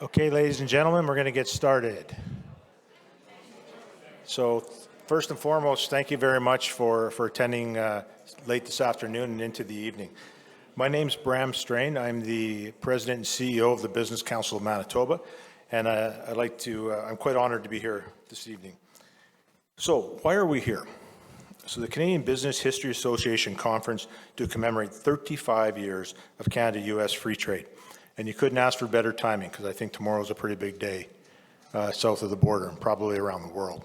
Okay, ladies and gentlemen, we're going to get started. So first and foremost, thank you very much for attending late this afternoon and into the evening. My name's Bram. I'm the President and CEO of the Business Council of Manitoba, and I'm quite honored to be here this evening. So why are we here? So the Canadian Business History Association Conference to commemorate 35 years of Canada-U.S. free trade. And you couldn't ask for better timing because I think tomorrow's a pretty big day south of the border and probably around the world.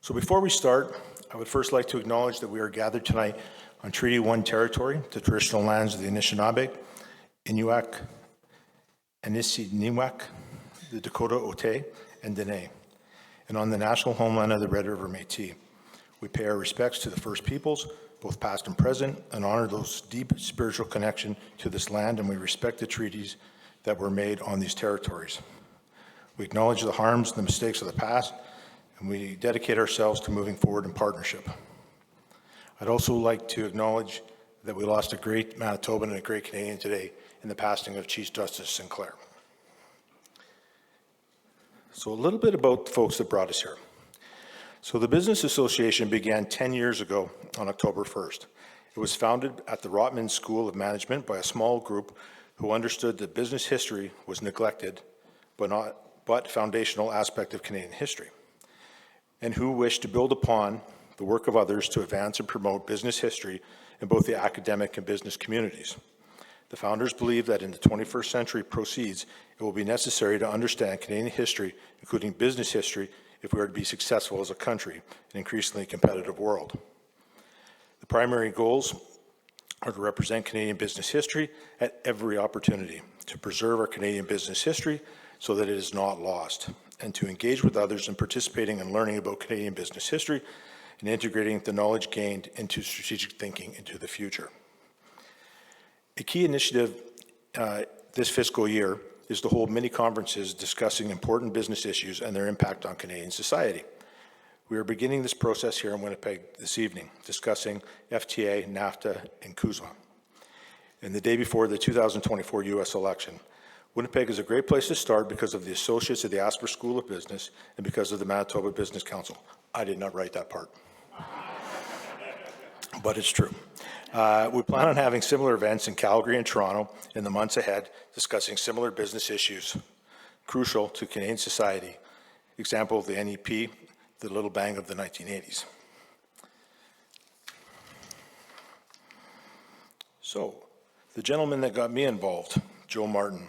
So before we start, I would first like to acknowledge that we are gathered tonight on Treaty 1 territory, the traditional lands of the Anishinaabe, Inuak, Anishinaabeg, the Dakota Ote, and Dene, and on the national homeland of the Red River Métis. We pay our respects to the First Peoples, both past and present, and honor those deep spiritual connection to this land, and we respect the treaties that were made on these territories. We acknowledge the harms and the mistakes of the past, and we dedicate ourselves to moving forward in partnership. I'd also like to acknowledge that we lost a great Manitoban and a great Canadian today in the passing of Chief Justice Sinclair. So a little bit about the folks that brought us here. So the Business Association began 10 years ago on October 1st. It was founded at the Rotman School of Management by a small group who understood that business history was neglected but foundational aspect of Canadian history, and who wished to build upon the work of others to advance and promote business history in both the academic and business communities. The founders believed that in the 21st century proceeds, it will be necessary to understand Canadian history, including business history, if we are to be successful as a country in an increasingly competitive world. The primary goals are to represent Canadian business history at every opportunity, to preserve our Canadian business history so that it is not lost, and to engage with others in participating and learning about Canadian business history and integrating the knowledge gained into strategic thinking into the future. A key initiative this fiscal year is to hold mini conferences discussing important business issues and their impact on Canadian society. We are beginning this process here in Winnipeg this evening, discussing FTA, NAFTA, and CUSMA. And the day before the 2024 U.S. election, Winnipeg is a great place to start because of the associates of the Asper School of Business and because of the Manitoba Business Council. I did not write that part, but it's true. We plan on having similar events in Calgary and Toronto in the months ahead, discussing similar business issues crucial to Canadian society. Example of the NEP, the Little Bang of the 1980s. So, the gentleman that got me involved, Joe Martin.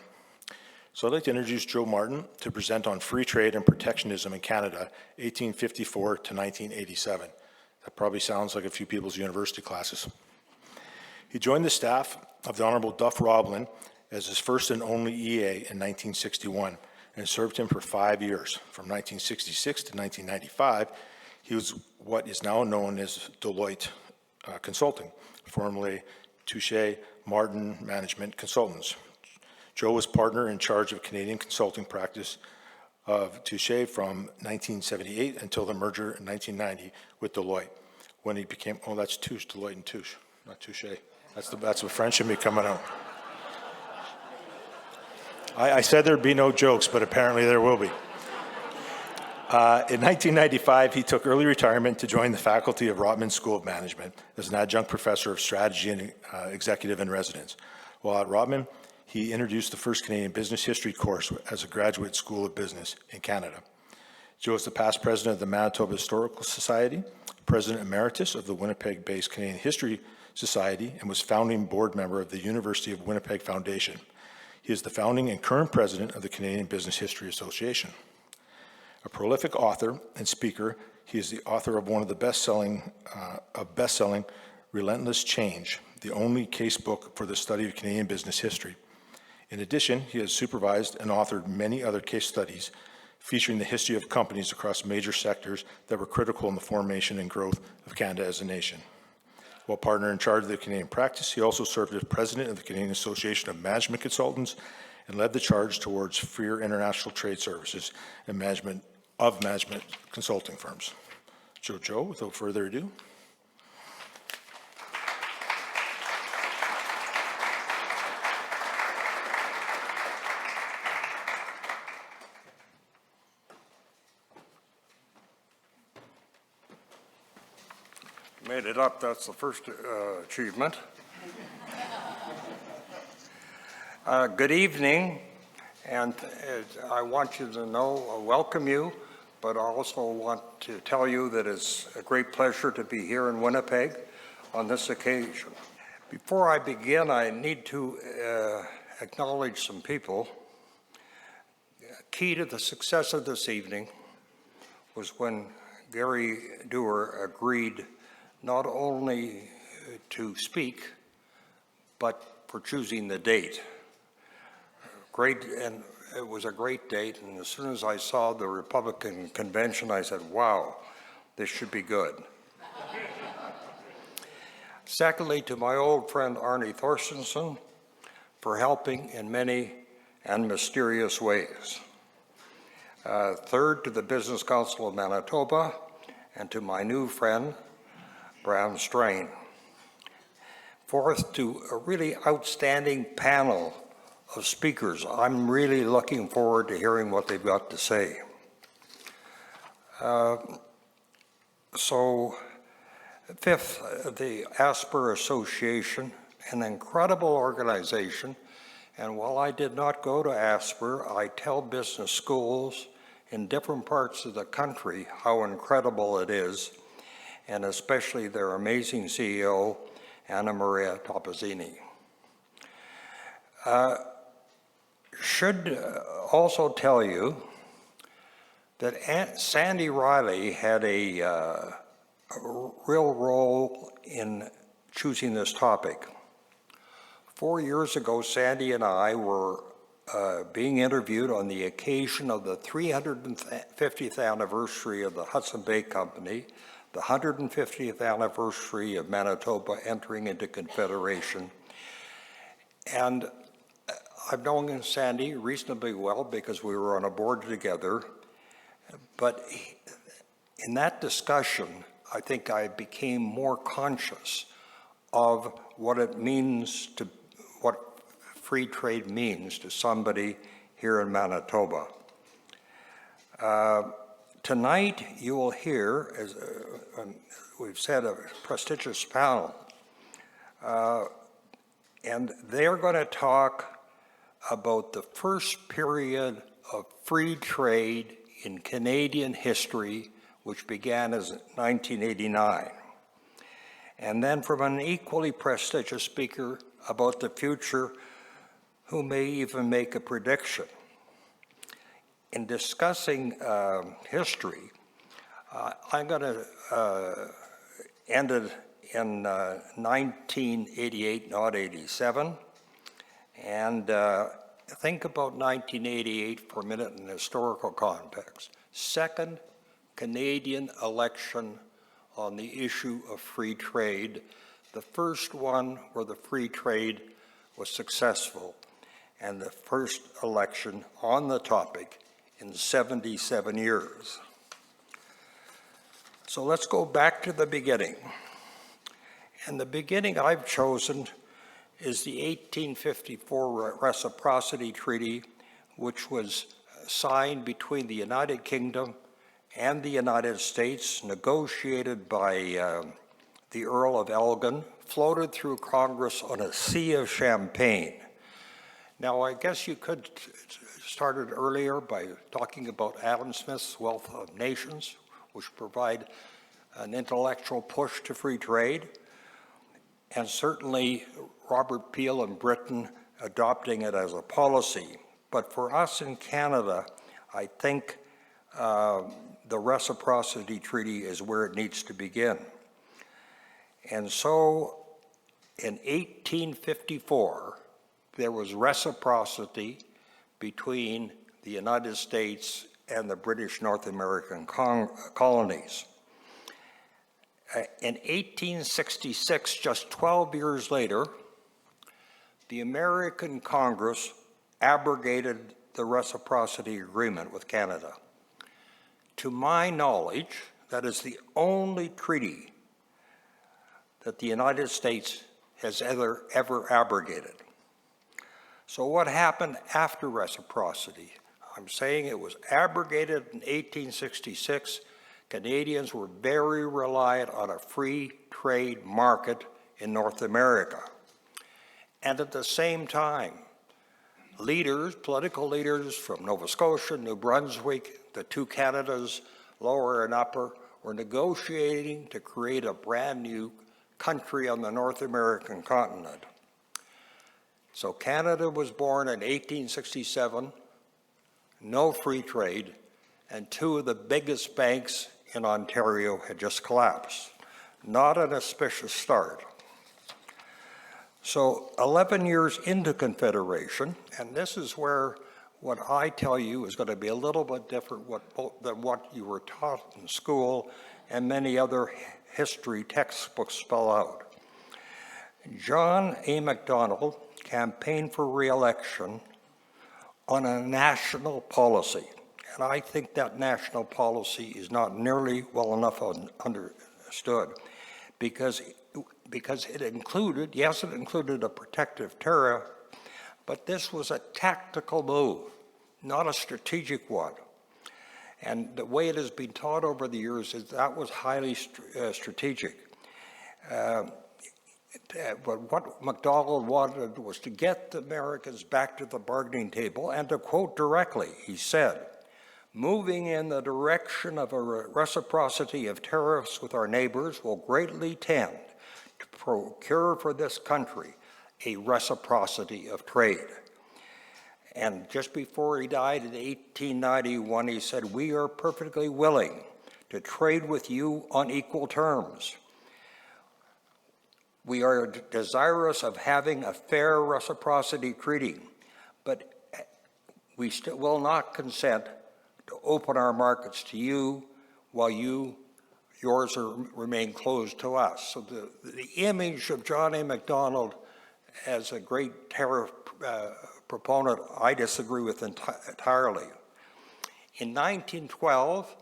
So I'd like to introduce Joe Martin to present on free trade and protectionism in Canada, 1854 to 1987. That probably sounds like a few people's university classes. He joined the staff of the Honourable Duff Roblin as his first and only EA in 1961 and served him for 5 years. From 1966 to 1995, he was what is now known as Deloitte Consulting, formerly Touche Martin Management Consultants. Joe was partner in charge of Canadian consulting practice of Touche from 1978 until the merger in 1990 with Deloitte. When he became, oh, that's Touche, Deloitte and Touche, not Touche. That's what French in me coming out. I said there'd be no jokes, but apparently there will be. In 1995, he took early retirement to join the faculty of Rotman School of Management as an adjunct professor of strategy and executive in residence. While at Rotman, he introduced the first Canadian business history course as a graduate school of business in Canada. Joe is the past president of the Manitoba Historical Society, president emeritus of the Winnipeg-based Canadian History Society, and was founding board member of the University of Winnipeg Foundation. He is the founding and current president of the Canadian Business History Association. A prolific author and speaker, he is the author of one of the best-selling Relentless Change, the only case book for the study of Canadian business history. In addition, he has supervised and authored many other case studies featuring the history of companies across major sectors that were critical in the formation and growth of Canada as a nation. While partner in charge of the Canadian practice, he also served as president of the Canadian Association of Management Consultants and led the charge towards freer international trade services and management consulting firms. Joe, without further ado. Made it up, that's the first achievement. Good evening, and I want you to know, welcome you, but I also want to tell you that it's a great pleasure to be here in Winnipeg on this occasion. Before I begin, I need to acknowledge some people. Key to the success of this evening was when Gary Dewar agreed not only to speak, but for choosing the date. Great, and it was a great date, and as soon as I saw the Republican convention, I said, wow, this should be good. Secondly, to my old friend Arnie Thorstensen for helping in many and mysterious ways. Third, to the Business Council of Manitoba, and to my new friend, Bram. Fourth, to a really outstanding panel of speakers. I'm really looking forward to hearing what they've got to say. Fifth, the ASPR Association, an incredible organization, and while I did not go to ASPR, I tell business schools in different parts of the country how incredible it is, and especially their amazing CEO, Anna Maria Topazzini. Should also tell you that Sandy Riley had a real role in choosing this topic. 4 years ago, Sandy and I were being interviewed on the occasion of the 350th anniversary of the Hudson Bay Company, the 150th anniversary of Manitoba entering into Confederation. And I've known Sandy reasonably well because we were on a board together, but in that discussion, I think I became more conscious of what it means to, what free trade means to somebody here in Manitoba. Tonight you will hear, as we've said, a prestigious panel, and they're going to talk about the first period of free trade in Canadian history, which began as 1989. And then from an equally prestigious speaker about the future, who may even make a prediction. In discussing history, I'm going to end it in 1988, not 87, and think about 1988 for a minute in historical context. Second Canadian election on the issue of free trade, the first one where the free trade was successful, and the first election on the topic in 77 years. So let's go back to the beginning. And the beginning I've chosen is the 1854 Reciprocity Treaty, which was signed between the United Kingdom and the United States, negotiated by the Earl of Elgin, floated through Congress on a sea of champagne. Now, I guess you could start it earlier by talking about Adam Smith's Wealth of Nations, which provide an intellectual push to free trade, and certainly Robert Peel in Britain adopting it as a policy. But for us in Canada, I think the Reciprocity Treaty is where it needs to begin. And so in 1854, there was reciprocity between the United States and the British North American colonies. In 1866, just 12 years later, the American Congress abrogated the reciprocity agreement with Canada. To my knowledge, that is the only treaty that the United States has ever abrogated. So what happened after reciprocity? I'm saying it was abrogated in 1866. Canadians were very reliant on a free trade market in North America. And at the same time, political leaders from Nova Scotia, New Brunswick, the two Canadas, Lower and Upper, were negotiating to create a brand new country on the North American continent. So Canada was born in 1867, no free trade, and two of the biggest banks in Ontario had just collapsed. Not an auspicious start. So 11 years into Confederation, and this is where what I tell you is going to be a little bit different than what you were taught in school and many other history textbooks spell out. John A. Macdonald campaigned for re-election on a national policy. And I think that national policy is not nearly well enough understood because it included, yes, it included a protective tariff, but this was a tactical move, not a strategic one. And the way it has been taught over the years is that was highly strategic. But what Macdonald wanted was to get the Americans back to the bargaining table, and to quote directly, he said, "Moving in the direction of a reciprocity of tariffs with our neighbors will greatly tend to procure for this country a reciprocity of trade." And just before he died in 1891, he said, "We are perfectly willing to trade with you on equal terms. We are desirous of having a fair reciprocity treaty, but we still will not consent to open our markets to you while yours remain closed to us." So the image of John A. Macdonald as a great tariff proponent, I disagree with entirely. In 1912,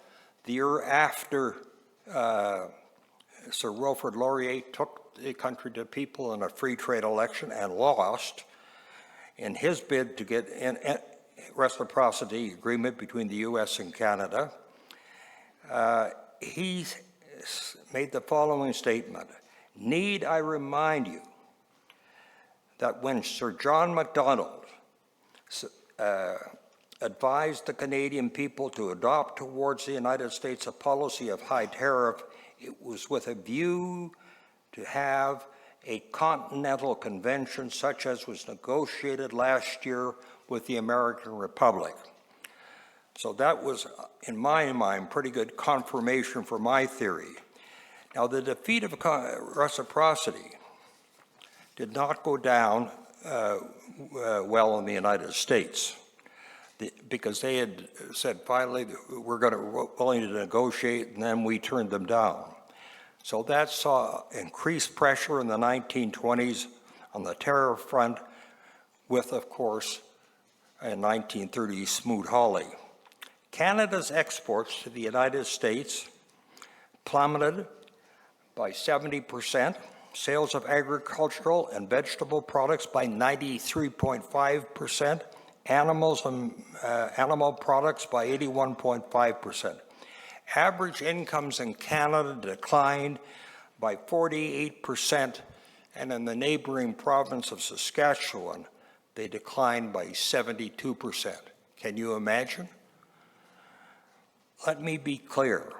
the year after Sir Wilfrid Laurier took the country to people in a free trade election and lost, in his bid to get a reciprocity agreement between the U.S. and Canada, he made the following statement: "Need I remind you that when Sir John Macdonald advised the Canadian people to adopt towards the United States a policy of high tariff, it was with a view to have a continental convention such as was negotiated last year with the American Republic." So that was, in my mind, pretty good confirmation for my theory. Now, the defeat of reciprocity did not go down well in the United States, because they had said finally we're willing to negotiate, and then we turned them down. So that saw increased pressure in the 1920s on the tariff front, with, of course, in 1930, Smoot-Hawley. Canada's exports to the United States plummeted by 70%, sales of agricultural and vegetable products by 93.5%, animal products by 81.5%. Average incomes in Canada declined by 48%, and in the neighboring province of Saskatchewan, they declined by 72%. Can you imagine? Let me be clear.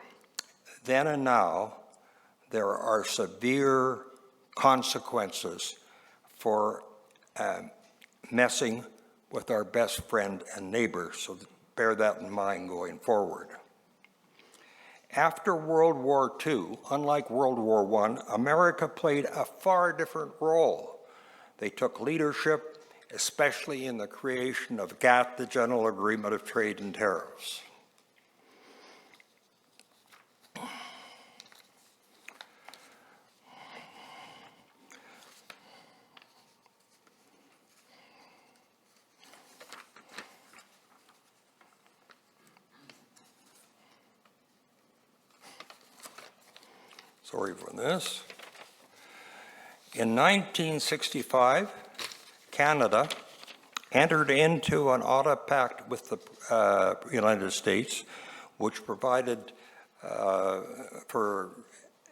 Then and now, there are severe consequences for messing with our best friend and neighbor, so bear that in mind going forward. After World War II, unlike World War I, America played a far different role. They took leadership, especially in the creation of GATT, the General Agreement of Trade and Tariffs. Sorry for this. In 1965, Canada entered into an auto pact with the United States, which provided for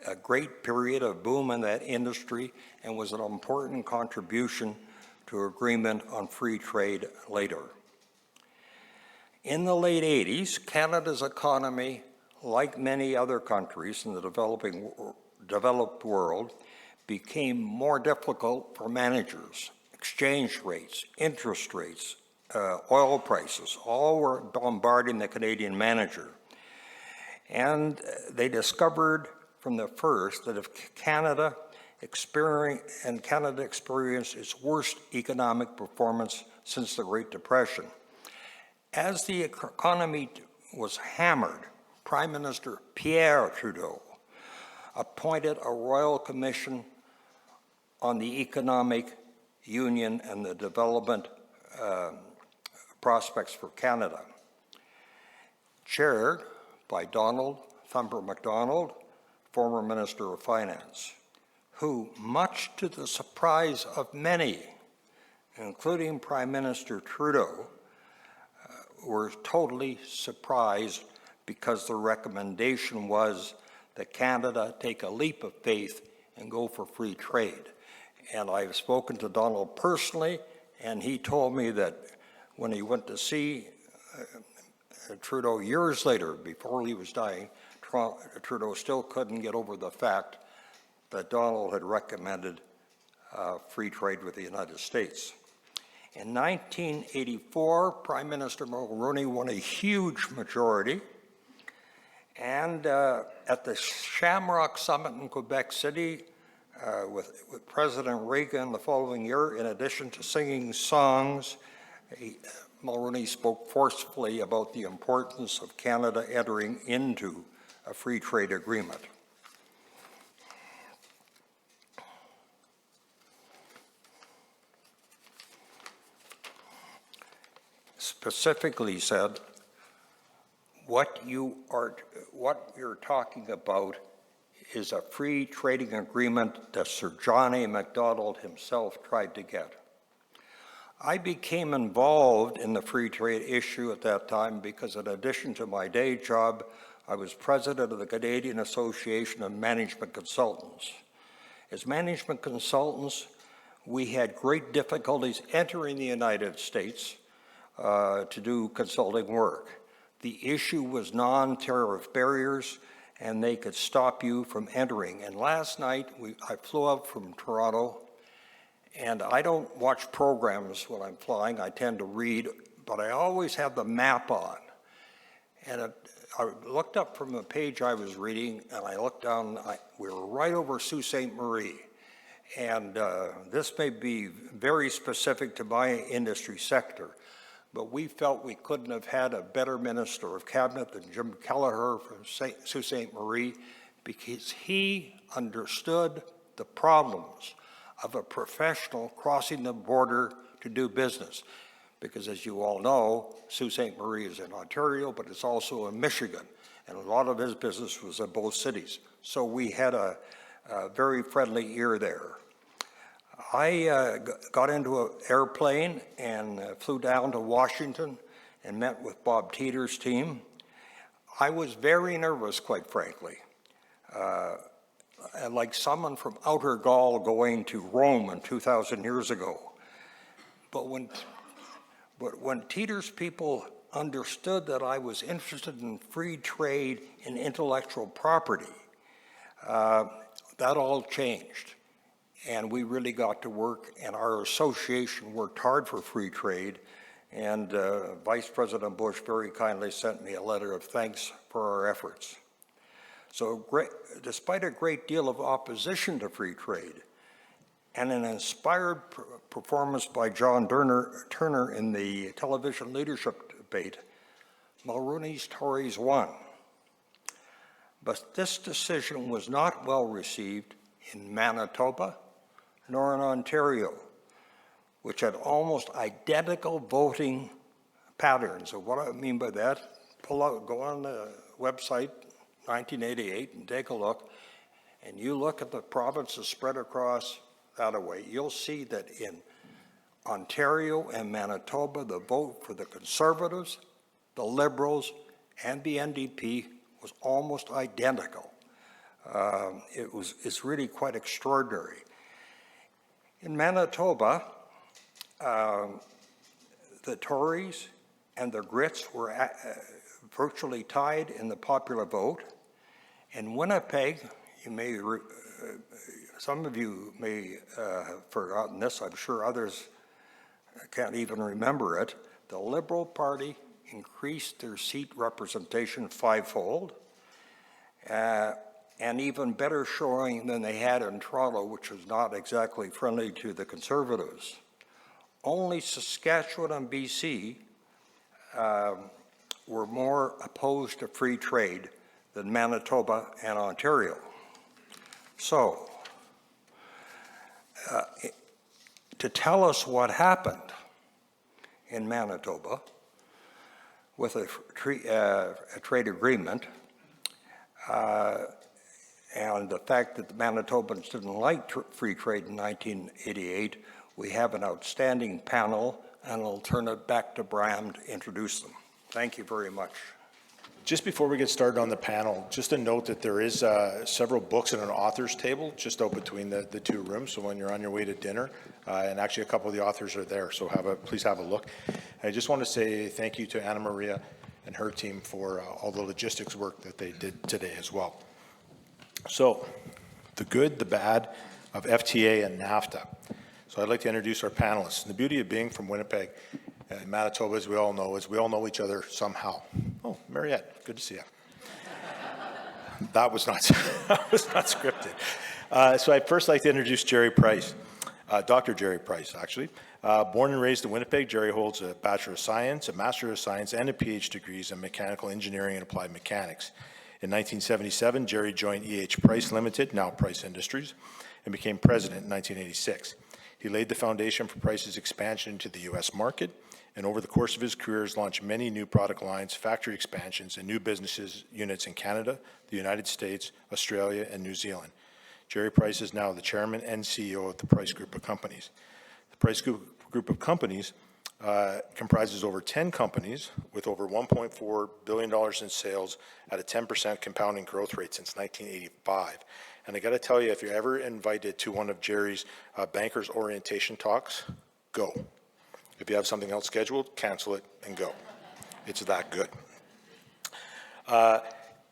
a great period of boom in that industry and was an important contribution to agreement on free trade later. In the late 80s, Canada's economy, like many other countries in the developed world, became more difficult for managers. Exchange rates, interest rates, oil prices, all were bombarding the Canadian manager. And they discovered from the first that if Canada experienced its worst economic performance since the Great Depression. As the economy was hammered, Prime Minister Pierre Trudeau appointed a royal commission on the economic union and the development prospects for Canada, chaired by Donald Thumper Macdonald, former Minister of Finance, who, much to the surprise of many, including Prime Minister Trudeau, were totally surprised because the recommendation was that Canada take a leap of faith and go for free trade. And I've spoken to Donald personally, and he told me that when he went to see Trudeau years later, before he was dying, Trudeau still couldn't get over the fact that Donald had recommended free trade with the United States. In 1984, Prime Minister Mulroney won a huge majority, and at the Shamrock Summit in Quebec City with President Reagan the following year, in addition to singing songs, Mulroney spoke forcefully about the importance of Canada entering into a free trade agreement. Specifically said, what you're talking about is a free trading agreement that Sir John A. Macdonald himself tried to get. I became involved in the free trade issue at that time because in addition to my day job, I was president of the Canadian Association of Management Consultants. As management consultants, we had great difficulties entering the United States to do consulting work. The issue was non-tariff barriers, and they could stop you from entering. And last night, I flew out from Toronto, and I don't watch programs when I'm flying. I tend to read, but I always have the map on. And I looked up from the page I was reading, and I looked down. We were right over Sault Ste. Marie. And this may be very specific to my industry sector, but we felt we couldn't have had a better Minister of Cabinet than Jim Kelleher from Sault Ste. Marie, because he understood the problems of a professional crossing the border to do business. Because as you all know, Sault Ste. Marie is in Ontario, but it's also in Michigan, and a lot of his business was in both cities. So we had a very friendly ear there. I got into an airplane and flew down to Washington and met with Bob Teeter's team. I was very nervous, quite frankly. Like someone from outer Gaul going to Rome in 2,000 years ago. But when Teeter's people understood that I was interested in free trade and intellectual property, that all changed. And we really got to work, and our association worked hard for free trade. And Vice President Bush very kindly sent me a letter of thanks for our efforts. So despite a great deal of opposition to free trade and an inspired performance by John Turner in the television leadership debate, Mulroney's Tories won. But this decision was not well received in Manitoba nor in Ontario, which had almost identical voting patterns. So what I mean by that, go on the website, 1988, and take a look, and you look at the provinces spread across that way, you'll see that in Ontario and Manitoba, the vote for the Conservatives, the Liberals, and the NDP was almost identical. It's really quite extraordinary. In Manitoba, the Tories and the Grits were virtually tied in the popular vote. In Winnipeg, some of you may have forgotten this, I'm sure others can't even remember it. The Liberal Party increased their seat representation fivefold, and even better showing than they had in Toronto, which was not exactly friendly to the Conservatives. Only Saskatchewan and BC were more opposed to free trade than Manitoba and Ontario. So, to tell us what happened in Manitoba with a trade agreement, and the fact that the Manitobans didn't like free trade in 1988, we have an outstanding panel, and I'll turn it back to Bram to introduce them. Thank you very much. Just before we get started on the panel, just a note that there is several books and an author's table just out between the two rooms. So when you're on your way to dinner, and actually a couple of the authors are there, so please have a look. And I just want to say thank you to Anna Maria and her team for all the logistics work that they did today as well. So the good, the bad of FTA and NAFTA. So I'd like to introduce our panelists. And the beauty of being from Winnipeg and Manitoba, as we all know, is we all know each other somehow. Oh, Mariette, good to see you. That was not scripted. So I'd first like to introduce Jerry Price, Dr. Jerry Price, actually. Born and raised in Winnipeg, Jerry holds a Bachelor of Science, a Master of Science, and a PhD degrees in Mechanical Engineering and Applied Mechanics. In 1977, Jerry joined E.H. Price Limited, now Price Industries, and became president in 1986. He laid the foundation for Price's expansion into the U.S. market, and over the course of his career has launched many new product lines, factory expansions, and new businesses units in Canada, the United States, Australia, and New Zealand. Jerry Price is now the chairman and CEO of the Price Group of Companies. The Price Group of Companies comprises over 10 companies with over $1.4 billion in sales at a 10% compounding growth rate since 1985. And I got to tell you, if you're ever invited to one of Jerry's bankers orientation talks, go. If you have something else scheduled, cancel it and go. It's that good.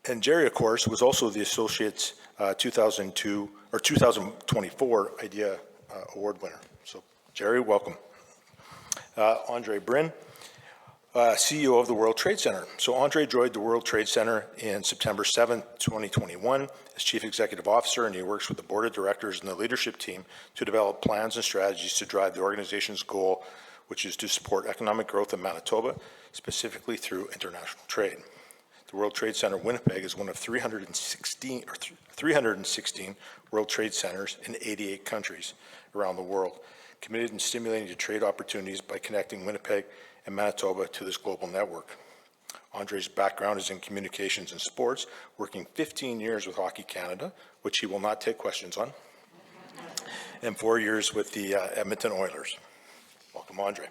And Jerry, of course, was also the Associates 2024 IDEA Award winner. So, Jerry, welcome. Andre Brin, CEO of the World Trade Center. So Andre joined the World Trade Center in September 7, 2021 as Chief Executive Officer, and he works with the Board of Directors and the leadership team to develop plans and strategies to drive the organization's goal, which is to support economic growth in Manitoba, specifically through international trade. The World Trade Center Winnipeg is one of 316 World Trade Centers in 88 countries around the world, committed in stimulating trade opportunities by connecting Winnipeg and Manitoba to this global network. Andre's background is in communications and sports, working 15 years with Hockey Canada, which he will not take questions on, and 4 years with the Edmonton Oilers. Welcome, Andre.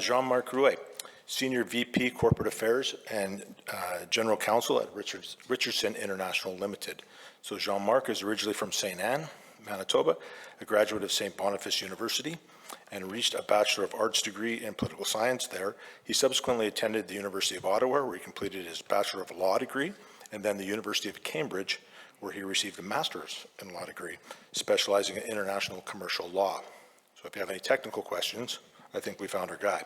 Jean-Marc Rouet, Senior VP Corporate Affairs and General Counsel at Richardson International Limited. So Jean-Marc is originally from St. Anne, Manitoba, a graduate of St. Boniface University, and reached a Bachelor of Arts degree in political science there. He subsequently attended the University of Ottawa, where he completed his Bachelor of Law degree, and then the University of Cambridge, where he received a Master's in Law degree, specializing in international commercial law. So if you have any technical questions, I think we found our guy.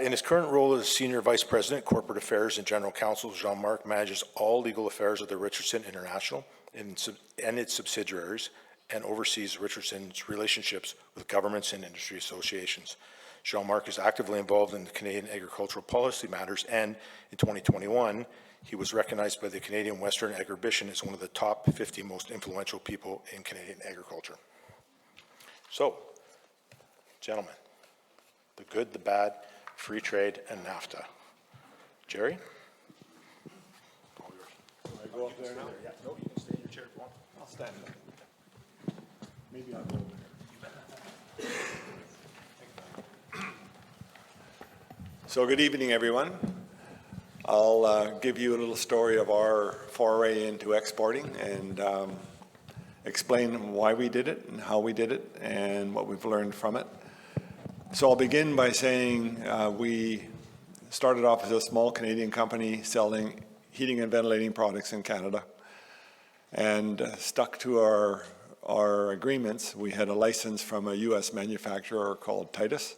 In his current role as Senior Vice President, Corporate Affairs and General Counsel, Jean-Marc manages all legal affairs of the Richardson International and its subsidiaries, and oversees Richardson's relationships with governments and industry associations. Jean-Marc is actively involved in the Canadian agricultural policy matters, and in 2021, he was recognized by the Canadian Western Agribusiness as one of the top 50 most influential people in Canadian agriculture. So, gentlemen, the good, the bad, free trade, and NAFTA. Jerry? All yours. Can I go up there now? Yeah, no, you can stay in your chair if you want. I'll stand up. Maybe I'll go over there. So good evening, everyone. I'll give you a little story of our foray into exporting and explain why we did it and how we did it and what we've learned from it. So I'll begin by saying we started off as a small Canadian company selling heating and ventilating products in Canada, and stuck to our agreements. We had a license from a U.S. manufacturer called Tariffs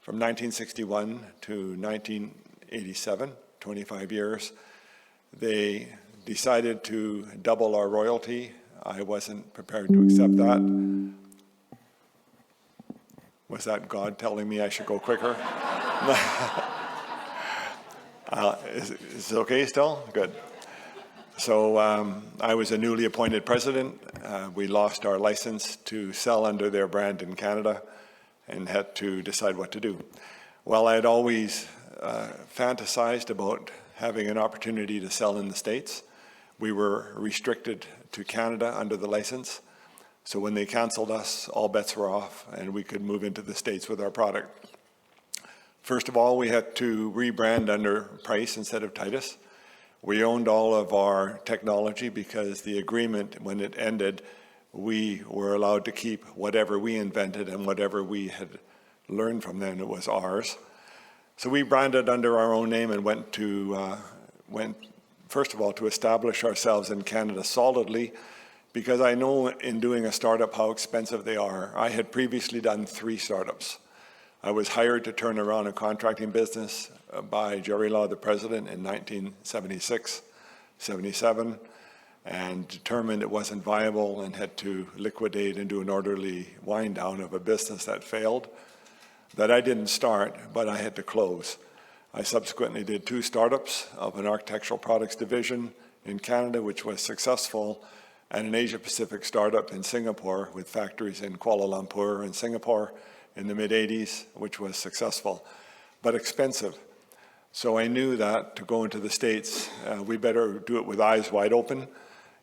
from 1961 to 1987, 25 years. They decided to double our royalty. I wasn't prepared to accept that. Was that God telling me I should go quicker? Is it okay still? Good. So I was a newly appointed president. We lost our license to sell under their brand in Canada and had to decide what to do. Well, I had always fantasized about having an opportunity to sell in the States. We were restricted to Canada under the license. So when they canceled us, all bets were off and we could move into the States with our product. First of all, we had to rebrand under Price instead of Titus. We owned all of our technology because the agreement, when it ended, we were allowed to keep whatever we invented and whatever we had learned from them, it was ours. So we branded under our own name and went first of all to establish ourselves in Canada solidly, because I know in doing a startup how expensive they are. I had previously done 3 startups. I was hired to turn around a contracting business by Jerry Law, the president, in 1976, 77, and determined it wasn't viable and had to liquidate and do an orderly wind down of a business that failed, that I didn't start, but I had to close. I subsequently did 2 startups of an architectural products division in Canada, which was successful, and an Asia-Pacific startup in Singapore with factories in Kuala Lumpur and Singapore in the mid-'80s, which was successful, but expensive. So I knew that to go into the States, we better do it with eyes wide open.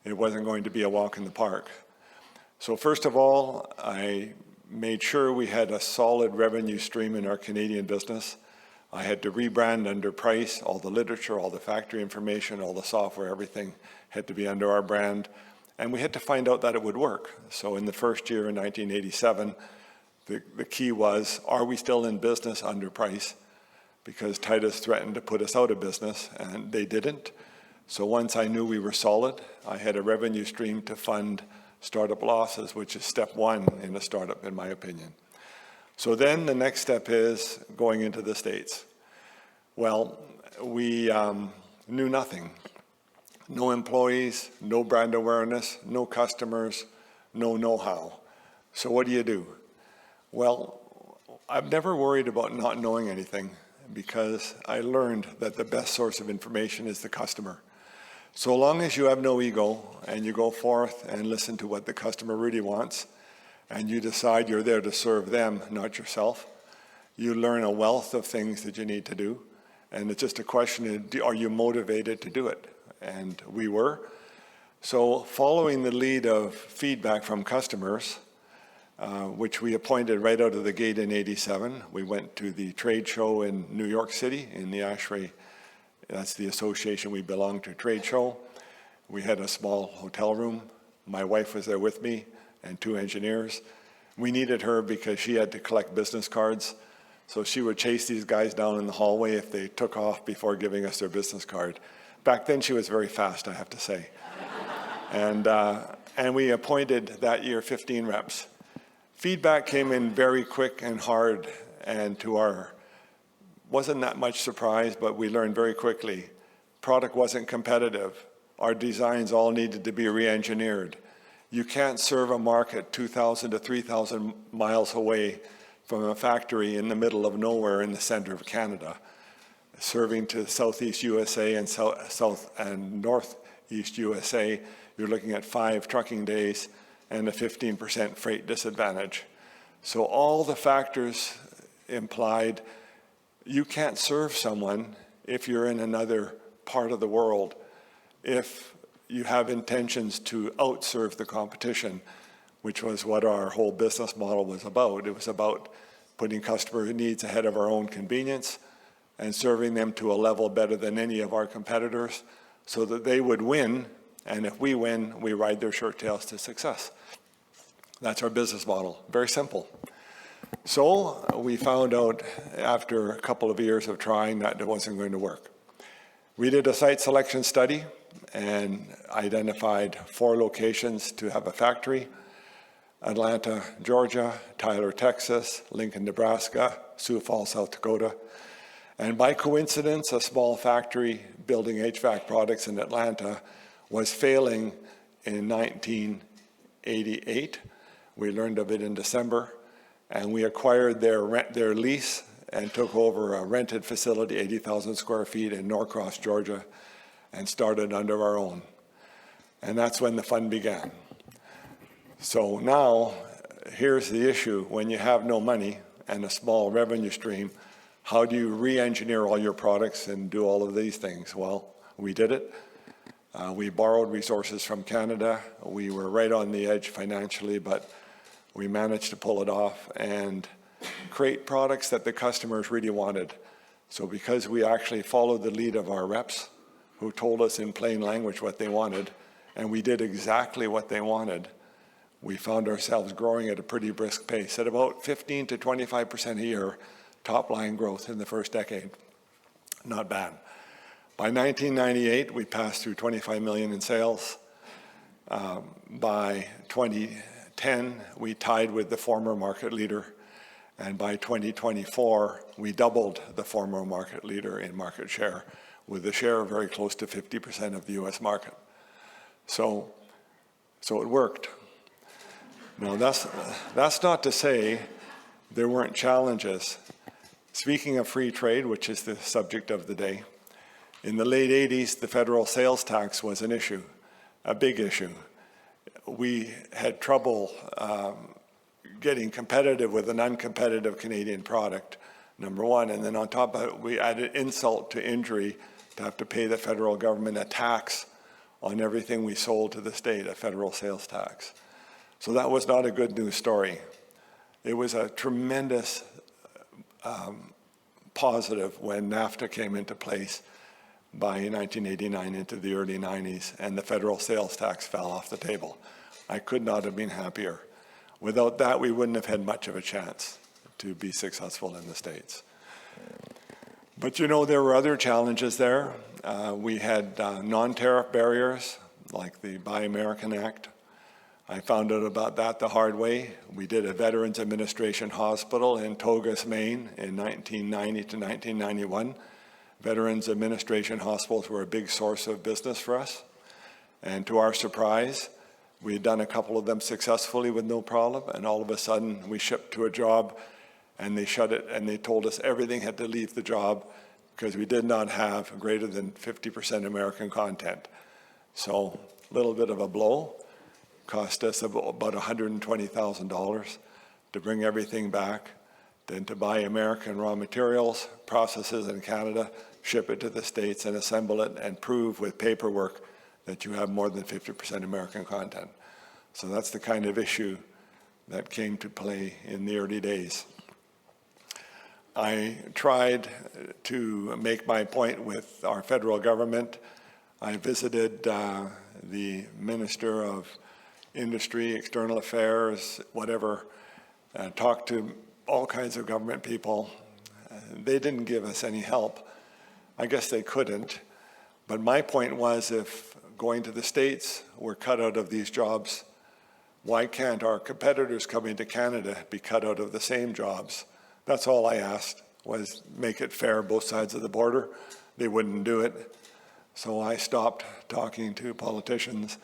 It wasn't going to be a walk in the park. So first of all, I made sure we had a solid revenue stream in our Canadian business. I had to rebrand under Price. All the literature, all the factory information, all the software, everything had to be under our brand. And we had to find out that it would work. So in the first year in 1987, the key was, are we still in business under Price? Because Titus threatened to put us out of business, and they didn't. So once I knew we were solid, I had a revenue stream to fund startup losses, which is step 1 in a startup, in my opinion. So then the next step is going into the States. Well, we knew nothing. No employees, no brand awareness, no customers, no know-how. So what do? Well, I've never worried about not knowing anything, because I learned that the best source of information is the customer. So long as you have no ego and you go forth and listen to what the customer really wants, and you decide you're there to serve them, not yourself, you learn a wealth of things that you need to do. And it's just a question of, are you motivated to do it? And we were. So following the lead of feedback from customers, which we appointed right out of the gate in '87. We went to the trade show in New York City in the ASHRAE, that's the association we belong to, trade show. We had a small hotel room. My wife was there with me and 2 engineers. We needed her because she had to collect business cards. So she would chase these guys down in the hallway if they took off before giving us their business card. Back then she was very fast, I have to say. And we appointed that year 15 reps. Feedback came in very quick and hard, and wasn't that much surprise, but we learned very quickly. Product wasn't competitive. Our designs all needed to be re-engineered. You can't serve a market 2,000 to 3,000 miles away from a factory in the middle of nowhere in the center of Canada. Serving to Southeast USA and South and Northeast USA, you're looking at 5 trucking days and a 15% freight disadvantage. So all the factors implied you can't serve someone if you're in another part of the world, if you have intentions to outserve the competition, which was what our whole business model was about. It was about putting customer needs ahead of our own convenience and serving them to a level better than any of our competitors so that they would win, and if we win, we ride their short tails to success. That's our business model, very simple. So we found out after a couple of years of trying that it wasn't going to work. We did a site selection study and identified 4 locations to have a factory: Atlanta, Georgia; Tyler, Texas; Lincoln, Nebraska; Sioux Falls, South Dakota. And by coincidence, a small factory building HVAC products in Atlanta was failing in 1988. We learned of it in December, and we acquired their lease and took over a rented facility, 80,000 square feet in Norcross, Georgia, and started under our own. And that's when the fun began. So now, here's the issue. When you have no money and a small revenue stream, how do you re-engineer all your products and do all of these things? Well, we did it. We borrowed resources from Canada. We were right on the edge financially, but we managed to pull it off and create products that the customers really wanted. So because we actually followed the lead of our reps, who told us in plain language what they wanted, and we did exactly what they wanted, we found ourselves growing at a pretty brisk pace, at about 15 to 25% a year, top-line growth in the first decade. Not bad. By 1998, we passed through 25 million in sales. By 2010, we tied with the former market leader. And by 2024, we doubled the former market leader in market share, with a share very close to 50% of the U.S. market. So it worked. Now, that's not to say there weren't challenges. Speaking of free trade, which is the subject of the day, in the late 80s, the federal sales tax was an issue, a big issue. We had trouble getting competitive with an uncompetitive Canadian product, number one, and then on top of it, we added insult to injury to have to pay the federal government a tax on everything we sold to the state, a federal sales tax. So that was not a good news story. It was a tremendous positive when NAFTA came into place by 1989 into the early 90s, and the federal sales tax fell off the table. I could not have been happier. Without that, we wouldn't have had much of a chance to be successful in the States. But you know, there were other challenges there. We had non-tariff barriers, like the Buy American Act. I found out about that the hard way. We did a Veterans Administration hospital in Togus, Maine in 1990 to 1991. Veterans Administration hospitals were a big source of business for us. And to our surprise, we had done a couple of them successfully with no problem, and all of a sudden we shipped to a job and they shut it, and they told us everything had to leave the job because we did not have greater than 50% American content. So a little bit of a blow. Cost us about $120,000 to bring everything back, then to buy American raw materials, processes in Canada, ship it to the States and assemble it and prove with paperwork that you have more than 50% American content. So that's the kind of issue that came to play in the early days. I tried to make my point with our federal government. I visited the Minister of Industry, External Affairs, whatever, talked to all kinds of government people. They didn't give us any help. I guess they couldn't. But my point was, if going to the States were cut out of these jobs, why can't our competitors coming to Canada be cut out of the same jobs? That's all I asked, was make it fair both sides of the border. They wouldn't do it. So I stopped talking to politicians.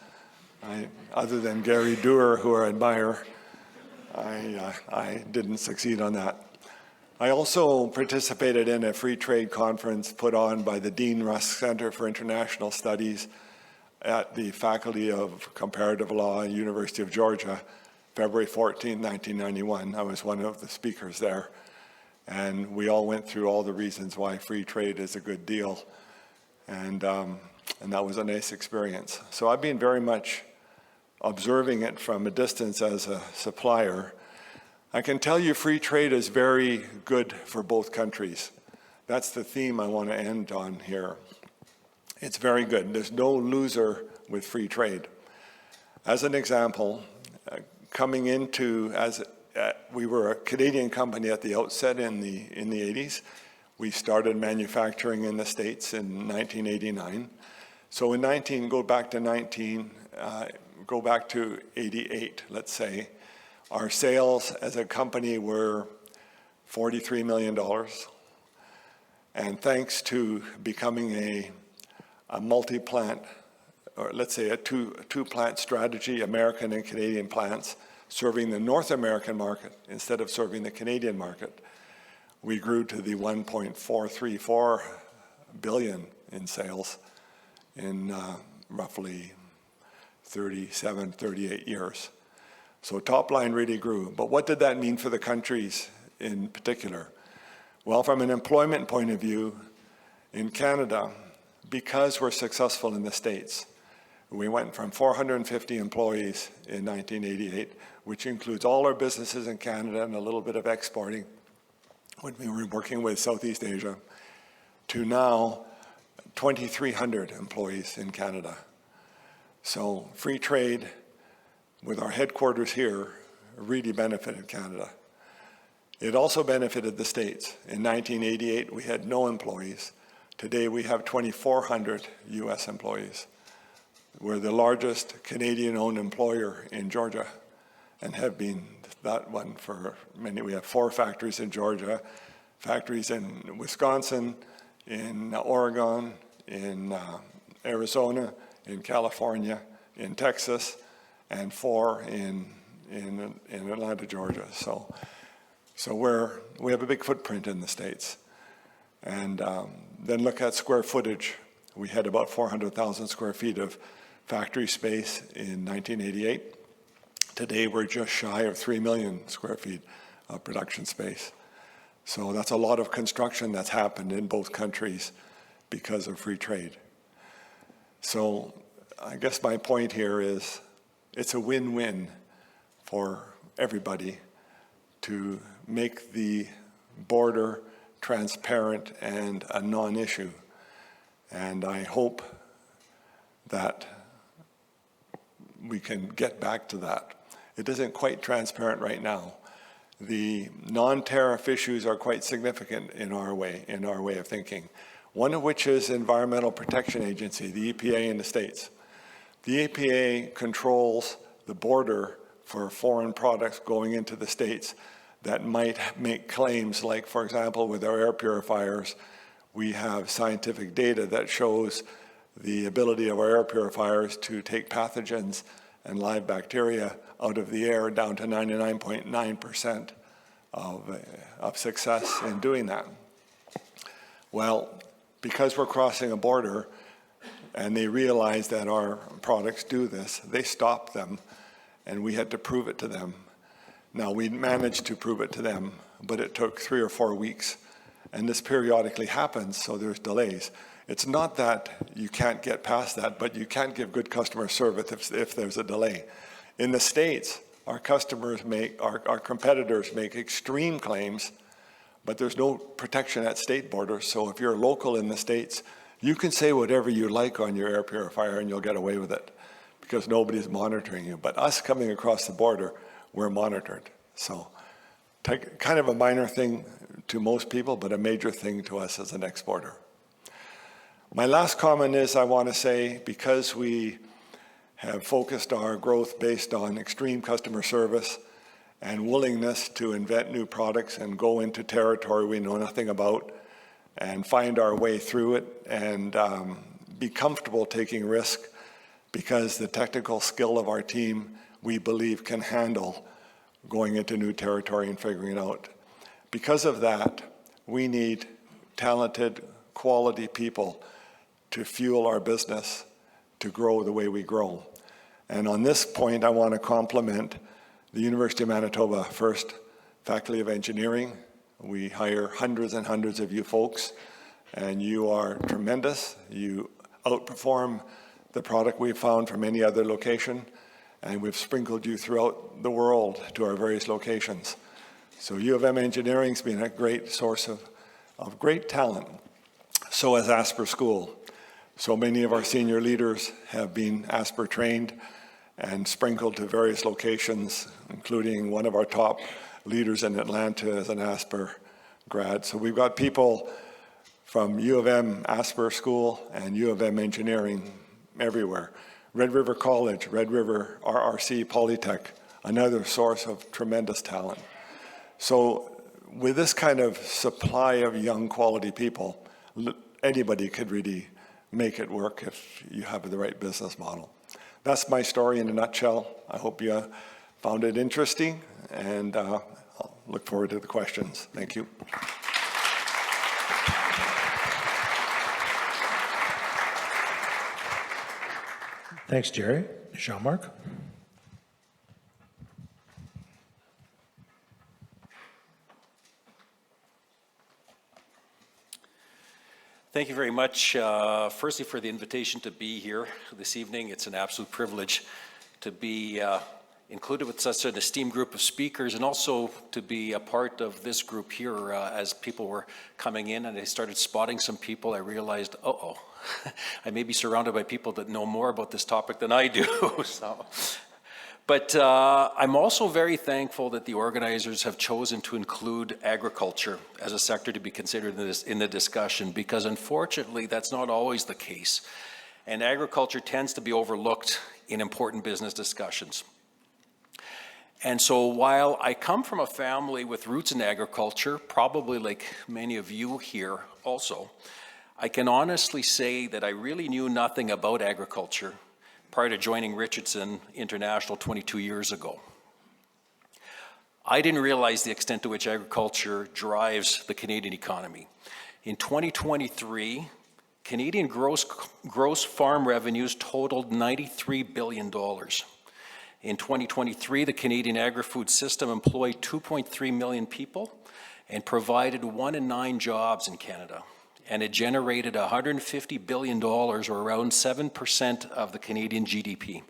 Other than Gary Doer, who I admire, I didn't succeed on that. I also participated in a free trade conference put on by the Dean Rusk Center for International Studies at the Faculty of Comparative Law, University of Georgia, February 14, 1991. I was one of the speakers there. And we all went through all the reasons why free trade is a good deal. And that was a nice experience. So I've been very much observing it from a distance as a supplier. I can tell you free trade is very good for both countries. that's the theme I want to end on here. It's very good. There's no loser with free trade. As an example, coming into, we were a Canadian company at the outset in the 80s. We started manufacturing in the States in 1989. So go back to 88, let's say, our sales as a company were $43 million. And thanks to becoming a multi-plant, or let's say a two-plant strategy, American and Canadian plants, serving the North American market instead of serving the Canadian market, we grew to the 1.434 billion in sales in roughly 37, 38 years. So top line really grew. But what did that mean for the countries in particular? Well, from an employment point of view, in Canada, because we're successful in the States, we went from 450 employees in 1988, which includes all our businesses in Canada and a little bit of exporting when we were working with Southeast Asia, to now 2,300 employees in Canada. So free trade with our headquarters here really benefited Canada. It also benefited the States. In 1988, we had no employees. Today, we have 2,400 U.S. employees. We're the largest Canadian-owned employer in Georgia and have been that one for many. We have 4 factories in Georgia, factories in Wisconsin, in Oregon, in Arizona, in California, in Texas, and 4 in Atlanta, Georgia. So we have a big footprint in the States. And then look at square footage. We had about 400,000 square feet of factory space in 1988. Today, we're just shy of 3 million square feet of production space. So that's a lot of construction that's happened in both countries because of free trade. So I guess my point here is it's a win-win for everybody to make the border transparent and a non-issue. And I hope that we can get back to that. It isn't quite transparent right now. The non-tariff issues are quite significant in our way of thinking. One of which is Environmental Protection Agency, the EPA in the States. The EPA controls the border for foreign products going into the States that might make claims like, for example, with our air purifiers, we have scientific data that shows the ability of our air purifiers to take pathogens and live bacteria out of the air down to 99.9% of success in doing that. Well, because we're crossing a border and they realize that our products do this, they stopped them and we had to prove it to them. Now, we managed to prove it to them, but it took 3 or 4 weeks. And this periodically happens, so there's delays. It's not that you can't get past that, but you can't give good customer service if there's a delay. In the States, our competitors make extreme claims, but there's no protection at state borders. So if you're local in the States, you can say whatever you like on your air purifier and you'll get away with it because nobody's monitoring you. But us coming across the border, we're monitored. So kind of a minor thing to most people, but a major thing to us as an exporter. My last comment is I want to say, because we have focused our growth based on extreme customer service and willingness to invent new products and go into territory we know nothing about and find our way through it and be comfortable taking risk, because the technical skill of our team, we believe, can handle going into new territory and figuring it out. Because of that, we need talented, quality people to fuel our business to grow the way we grow. And on this point, I want to compliment the University of Manitoba First Faculty of Engineering. We hire hundreds and hundreds of you folks, and you are tremendous. You outperform the product we've found from any other location, and we've sprinkled you throughout the world to our various locations. So U of M Engineering's been a great source of of great talent. So has Asper School. So many of our senior leaders have been Asper trained and sprinkled to various locations, including one of our top leaders in Atlanta as an Asper grad. So we've got people from U of M Asper School and U of M Engineering everywhere. Red River College, Red River RRC Polytech, another source of tremendous talent. So with this kind of supply of young quality people, anybody could really make it work if you have the right business model. That's my story in a nutshell. I hope you found it interesting, and I'll look forward to the questions. Thank you. Thanks, Jerry. Jean-Marc? Thank you very much, firstly, for the invitation to be here this evening. It's an absolute privilege to be included with such an esteemed group of speakers, and also to be a part of this group here. As people were coming in and I started spotting some people, I realized, uh-oh, I may be surrounded by people that know more about this topic than I do. But I'm also very thankful that the organizers have chosen to include agriculture as a sector to be considered in the discussion, because unfortunately that's not always the case. And agriculture tends to be overlooked in important business discussions. And so while I come from a family with roots in agriculture, probably like many of you here also, I can honestly say that I really knew nothing about agriculture prior to joining Richardson International 22 years ago. I didn't realize the extent to which agriculture drives the Canadian economy. In 2023, Canadian gross farm revenues totaled $93 billion. In 2023, the Canadian agri-food system employed 2.3 million people and provided 1 in 9 jobs in Canada. And it generated $150 billion, or around 7% of the Canadian GDP.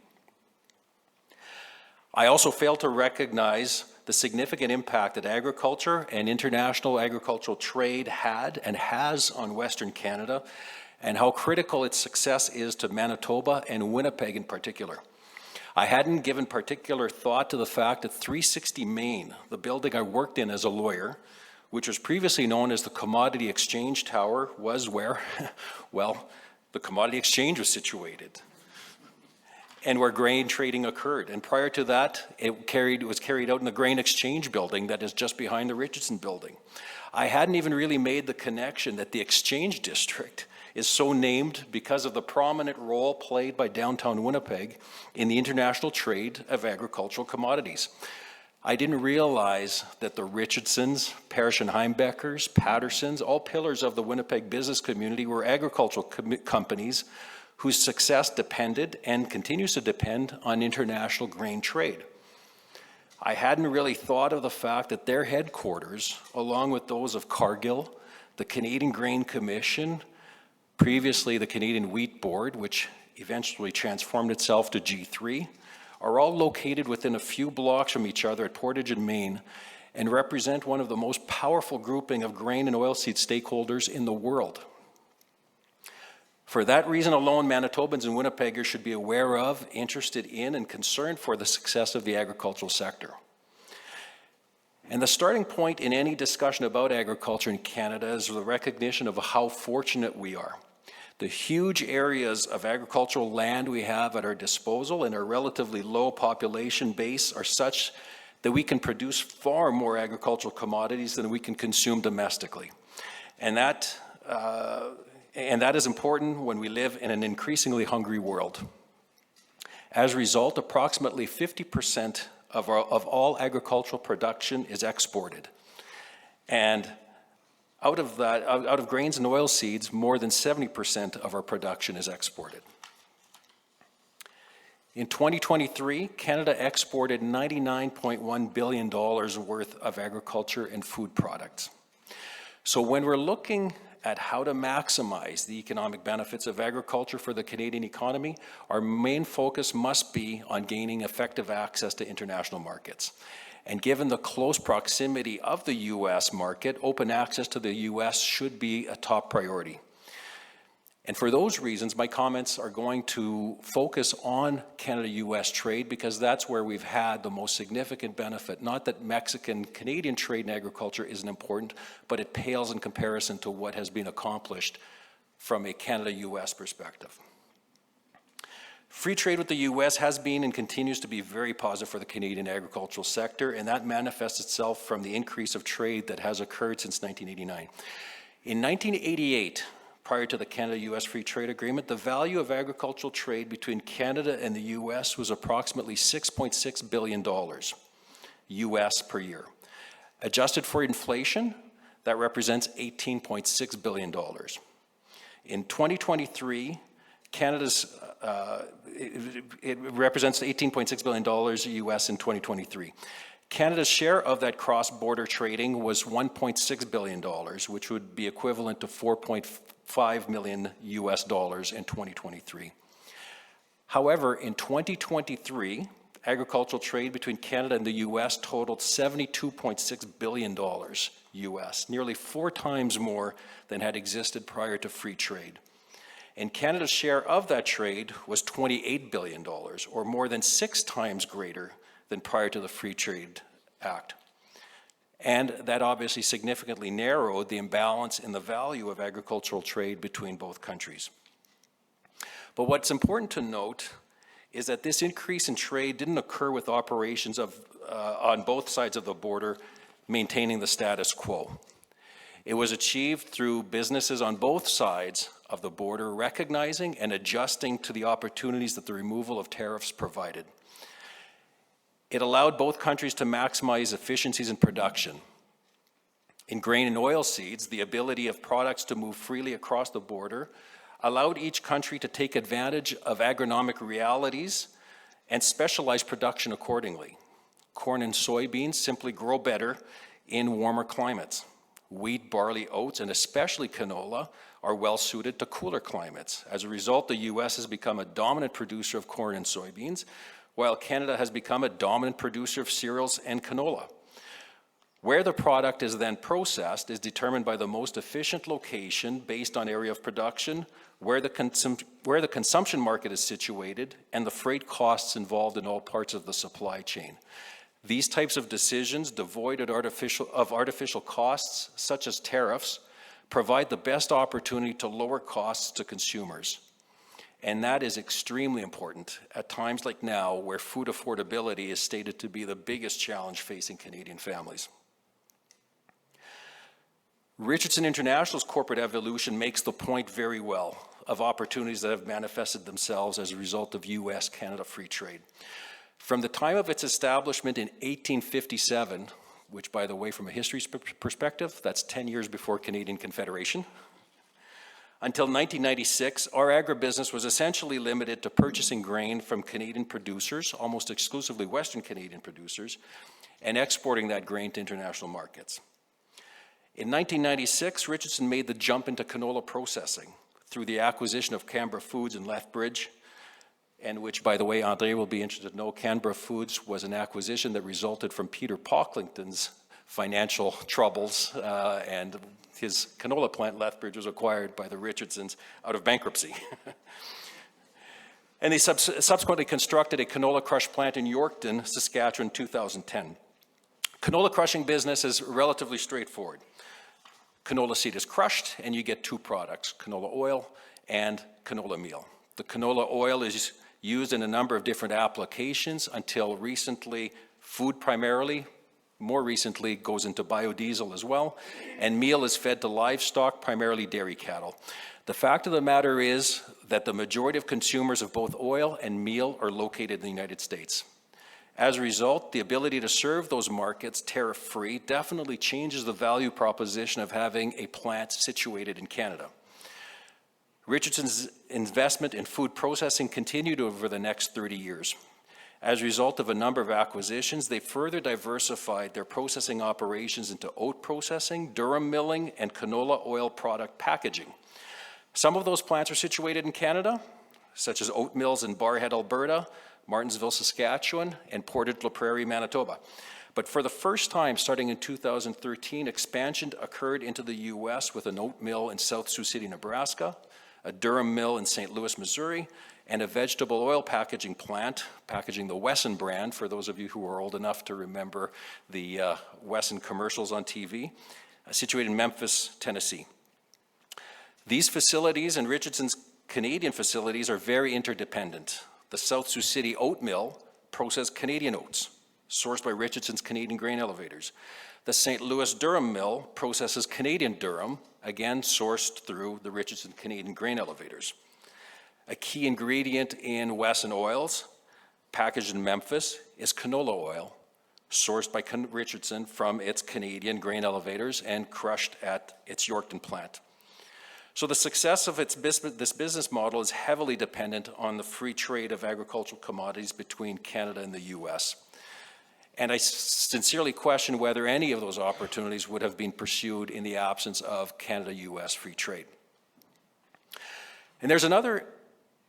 I also failed to recognize the significant impact that agriculture and international agricultural trade had and has on Western Canada, and how critical its success is to Manitoba and Winnipeg in particular. I hadn't given particular thought to the fact that 360 Main, the building I worked in as a lawyer, which was previously known as the Commodity Exchange Tower, was where, well, the Commodity Exchange was situated, and where grain trading occurred. And prior to that, it was carried out in the Grain Exchange Building that is just behind the Richardson Building. I hadn't even really made the connection that the Exchange District is so named because of the prominent role played by downtown Winnipeg in the international trade of agricultural commodities. I didn't realize that the Richardsons, Parrish and Heimbeckers, Pattersons, all pillars of the Winnipeg business community, were agricultural companies whose success depended and continues to depend on international grain trade. I hadn't really thought of the fact that their headquarters, along with those of Cargill, the Canadian Grain Commission, previously the Canadian Wheat Board, which eventually transformed itself to G3, are all located within a few blocks from each other at Portage and Main, and represent one of the most powerful grouping of grain and oilseed stakeholders in the world. For that reason alone, Manitobans and Winnipeggers should be aware of, interested in, and concerned for the success of the agricultural sector. And the starting point in any discussion about agriculture in Canada is the recognition of how fortunate we are. The huge areas of agricultural land we have at our disposal and our relatively low population base are such that we can produce far more agricultural commodities than we can consume domestically. And that is important when we live in an increasingly hungry world. As a result, approximately 50% of all agricultural production is exported. And out of grains and oilseeds, more than 70% of our production is exported. In 2023, Canada exported $99.1 billion worth of agriculture and food products. So when we're looking at how to maximize the economic benefits of agriculture for the Canadian economy, our main focus must be on gaining effective access to international markets. And given the close proximity of the U.S. market, open access to the U.S. should be a top priority. And for those reasons, my comments are going to focus on Canada-U.S. trade because that's where we've had the most significant benefit. Not that Mexican-Canadian trade in agriculture isn't important, but it pales in comparison to what has been accomplished from a Canada-U.S. perspective. Free trade with the U.S. has been and continues to be very positive for the Canadian agricultural sector, and that manifests itself from the increase of trade that has occurred since 1989. In 1988, prior to the Canada-U.S. Free Trade Agreement, the value of agricultural trade between Canada and the U.S. was approximately $6.6 billion U.S. per year. Adjusted for inflation, that represents $18.6 billion. In 2023, Canada's, it represents $18.6 billion U.S. in 2023. Canada's share of that cross-border trading was $1.6 billion, which would be equivalent to $4.5 million US dollars in 2023. However, in 2023, agricultural trade between Canada and the U.S. totaled $72.6 billion U.S., nearly 4 times more than had existed prior to free trade. And Canada's share of that trade was $28 billion, or more than 6 times greater than prior to the Free Trade Act. And that obviously significantly narrowed the imbalance in the value of agricultural trade between both countries. But what's important to note is that this increase in trade didn't occur with operations on both sides of the border maintaining the status quo. It was achieved through businesses on both sides of the border recognizing and adjusting to the opportunities that the removal of tariffs provided. It allowed both countries to maximize efficiencies in production. In grain and oilseeds, the ability of products to move freely across the border allowed each country to take advantage of agronomic realities and specialize production accordingly. Corn and soybeans simply grow better in warmer climates. Wheat, barley, oats, and especially canola are well suited to cooler climates. As a result, the U.S. has become a dominant producer of corn and soybeans, while Canada has become a dominant producer of cereals and canola. Where the product is then processed is determined by the most efficient location based on area of production, where the consumption market is situated, and the freight costs involved in all parts of the supply chain. These types of decisions, devoid of artificial costs, such as tariffs, provide the best opportunity to lower costs to consumers. And that is extremely important at times like now, where food affordability is stated to be the biggest challenge facing Canadian families. Richardson International's corporate evolution makes the point very well of opportunities that have manifested themselves as a result of U.S.-Canada free trade. From the time of its establishment in 1857, which, by the way, from a history perspective, that's 10 years before Canadian Confederation, until 1996, our agribusiness was essentially limited to purchasing grain from Canadian producers, almost exclusively Western Canadian producers, and exporting that grain to international markets. In 1996, Richardson made the jump into canola processing through the acquisition of Canberra Foods in Lethbridge, and which, by the way, Andre will be interested to know, Canberra Foods was an acquisition that resulted from Peter Pocklington's financial troubles, and his canola plant, Lethbridge, was acquired by the Richardsons out of bankruptcy. And they subsequently constructed a canola crush plant in Yorkton, Saskatchewan, in 2010. Canola crushing business is relatively straightforward. Canola seed is crushed, and you get 2 products, canola oil and canola meal. The canola oil is used in a number of different applications until recently, food primarily, more recently goes into biodiesel as well, and meal is fed to livestock, primarily dairy cattle. The fact of the matter is that the majority of consumers of both oil and meal are located in the United States. As a result, the ability to serve those markets tariff-free definitely changes the value proposition of having a plant situated in Canada. Richardson's investment in food processing continued over the next 30 years. As a result of a number of acquisitions, they further diversified their processing operations into oat processing, durum milling, and canola oil product packaging. Some of those plants are situated in Canada, such as oat mills in Barrhead, Alberta, Martinsville, Saskatchewan, and Portage la Prairie, Manitoba. But for the first time, starting in 2013, expansion occurred into the U.S. with an oat mill in South Sioux City, Nebraska, a durum mill in St. Louis, Missouri, and a vegetable oil packaging plant, packaging the Wesson brand, for those of you who are old enough to remember the Wesson commercials on TV, situated in Memphis, Tennessee. These facilities and Richardson's Canadian facilities are very interdependent. The South Sioux City oat mill processes Canadian oats, sourced by Richardson's Canadian grain elevators. The St. Louis durum mill processes Canadian durum, again sourced through the Richardson Canadian grain elevators. A key ingredient in Wesson oils, packaged in Memphis, is canola oil, sourced by Richardson from its Canadian grain elevators and crushed at its Yorkton plant. So the success of this business model is heavily dependent on the free trade of agricultural commodities between Canada and the U.S. And I sincerely question whether any of those opportunities would have been pursued in the absence of Canada-U.S. free trade. And there's another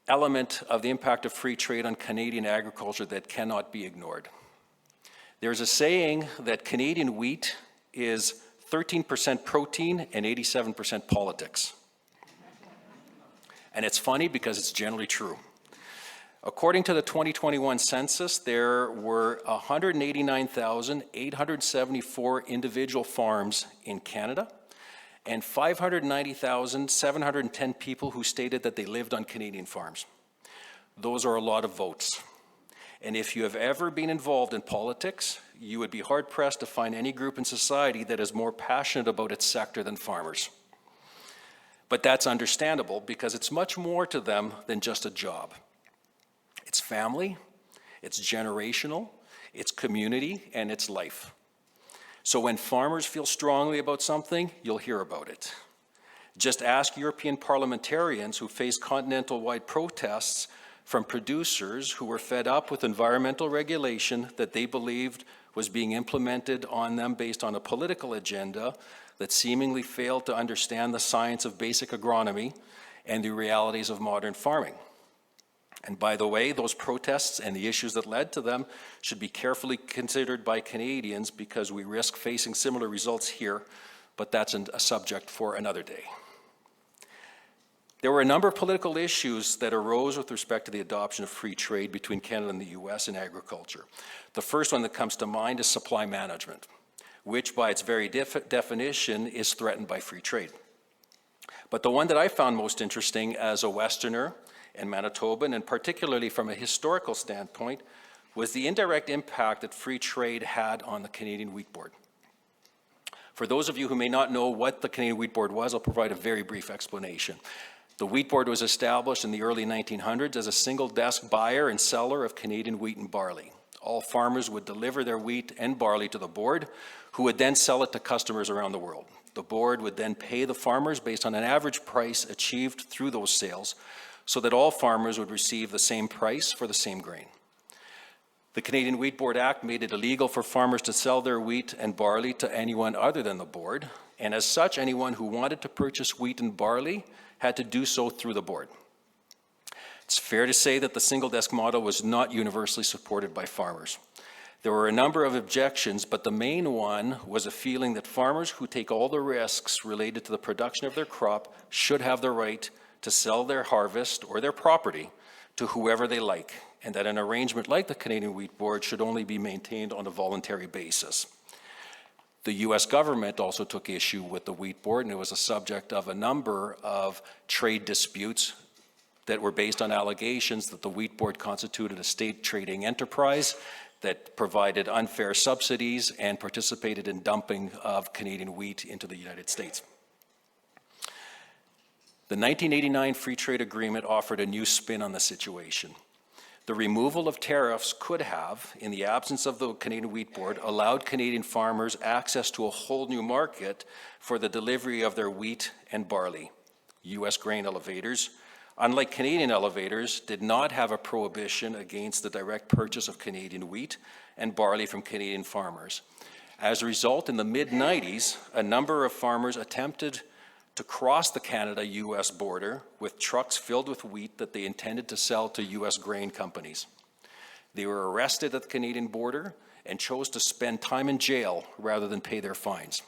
element of the impact of free trade on Canadian agriculture that cannot be ignored. There's a saying that Canadian wheat is 13% protein and 87% politics. And it's funny because it's generally true. According to the 2021 census, there were 189,874 individual farms in Canada and 590,710 people who stated that they lived on Canadian farms. Those are a lot of votes. And if you have ever been involved in politics, you would be hard-pressed to find any group in society that is more passionate about its sector than farmers. But that's understandable because it's much more to them than just a job. It's family, it's generational, it's community, and it's life. So when farmers feel strongly about something, you'll hear about it. Just ask European parliamentarians who face continental-wide protests from producers who were fed up with environmental regulation that they believed was being implemented on them based on a political agenda that seemingly failed to understand the science of basic agronomy and the realities of modern farming. And by the way, those protests and the issues that led to them should be carefully considered by Canadians because we risk facing similar results here, but that's a subject for another day. There were a number of political issues that arose with respect to the adoption of free trade between Canada and the U.S. in agriculture. The first one that comes to mind is supply management, which by its very definition is threatened by free trade. But the one that I found most interesting as a Westerner and Manitoban, and particularly from a historical standpoint, was the indirect impact that free trade had on the Canadian Wheat Board. For those of you who may not know what the Canadian Wheat Board was, I'll provide a very brief explanation. The Wheat Board was established in the early 1900s as a single-desk buyer and seller of Canadian wheat and barley. All farmers would deliver their wheat and barley to the board, who would then sell it to customers around the world. The board would then pay the farmers based on an average price achieved through those sales, so that all farmers would receive the same price for the same grain. The Canadian Wheat Board Act made it illegal for farmers to sell their wheat and barley to anyone other than the board, and as such, anyone who wanted to purchase wheat and barley had to do so through the board. It's fair to say that the single-desk model was not universally supported by farmers. There were a number of objections, but the main one was a feeling that farmers who take all the risks related to the production of their crop should have the right to sell their harvest or their property to whoever they like, and that an arrangement like the Canadian Wheat Board should only be maintained on a voluntary basis. The U.S. government also took issue with the Wheat Board, and it was a subject of a number of trade disputes that were based on allegations that the Wheat Board constituted a state trading enterprise that provided unfair subsidies and participated in dumping of Canadian wheat into the United States. The 1989 Free Trade Agreement offered a new spin on the situation. The removal of tariffs could have, in the absence of the Canadian Wheat Board, allowed Canadian farmers access to a whole new market for the delivery of their wheat and barley. U.S. grain elevators, unlike Canadian elevators, did not have a prohibition against the direct purchase of Canadian wheat and barley from Canadian farmers. As a result, in the mid-90s, a number of farmers attempted to cross the Canada-U.S. border with trucks filled with wheat that they intended to sell to U.S. grain companies. They were arrested at the Canadian border and chose to spend time in jail rather than pay their fines.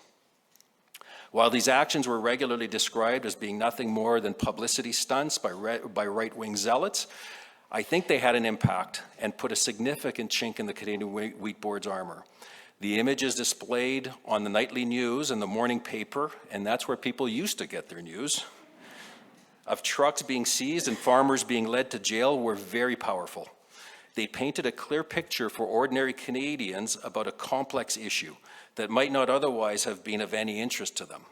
While these actions were regularly described as being nothing more than publicity stunts by right-wing zealots, I think they had an impact and put a significant chink in the Canadian Wheat Board's armor. The image is displayed on the nightly news and the morning paper, and that's where people used to get their news, of trucks being seized and farmers being led to jail were very powerful. They painted a clear picture for ordinary Canadians about a complex issue that might not otherwise have been of any interest to them.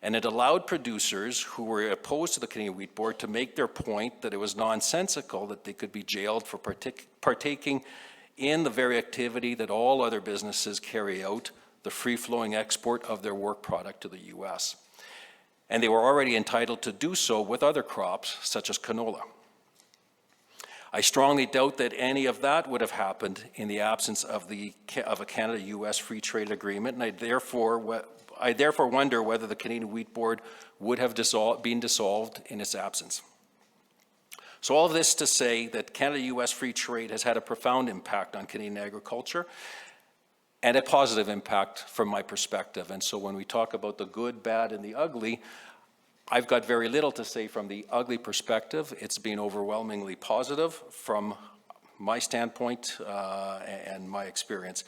And it allowed producers who were opposed to the Canadian Wheat Board to make their point that it was nonsensical that they could be jailed for partaking in the very activity that all other businesses carry out, the free-flowing export of their work product to the U.S. And they were already entitled to do so with other crops, such as canola. I strongly doubt that any of that would have happened in the absence of a Canada-U.S. free trade agreement, and I therefore wonder whether the Canadian Wheat Board would have been dissolved in its absence. So all of this to say that Canada-U.S. free trade has had a profound impact on Canadian agriculture and a positive impact from my perspective. And so when we talk about the good, bad, and the ugly, I've got very little to say from the ugly perspective. It's been overwhelmingly positive from my standpoint and my experience.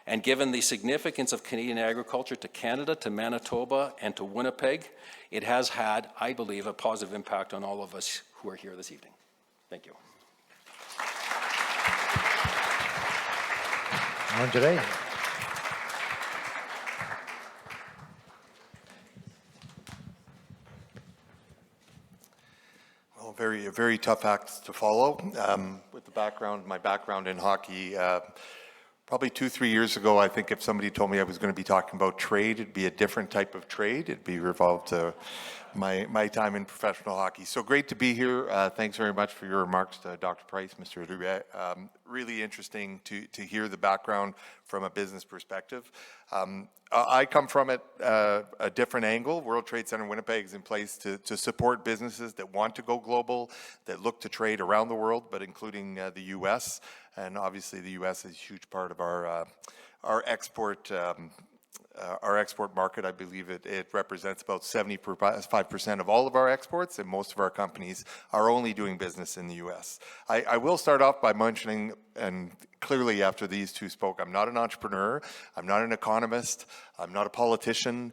And given the significance of Canadian agriculture to Canada, to Manitoba, and to Winnipeg, it has had, I believe, a positive impact on all of us who are here this evening. Thank you. On today. Well, very tough acts to follow. With my background in hockey, probably 2-3 years ago, I think if somebody told me I was going to be talking about trade, it'd be a different type of trade. It'd be revolved to my time in professional hockey. So great to be here. Thanks very much for your remarks to Dr. Price, Mr. Duret. Really interesting to hear the background from a business perspective. I come from it a different angle. World Trade Center Winnipeg is in place to support businesses that want to go global, that look to trade around the world, but including the U.S. And obviously the U.S. is a huge part of our export market. I believe it represents about 75% of all of our exports, and most of our companies are only doing business in the U.S. I will start off by mentioning, and clearly after these two spoke, I'm not an entrepreneur, I'm not an economist, I'm not a politician.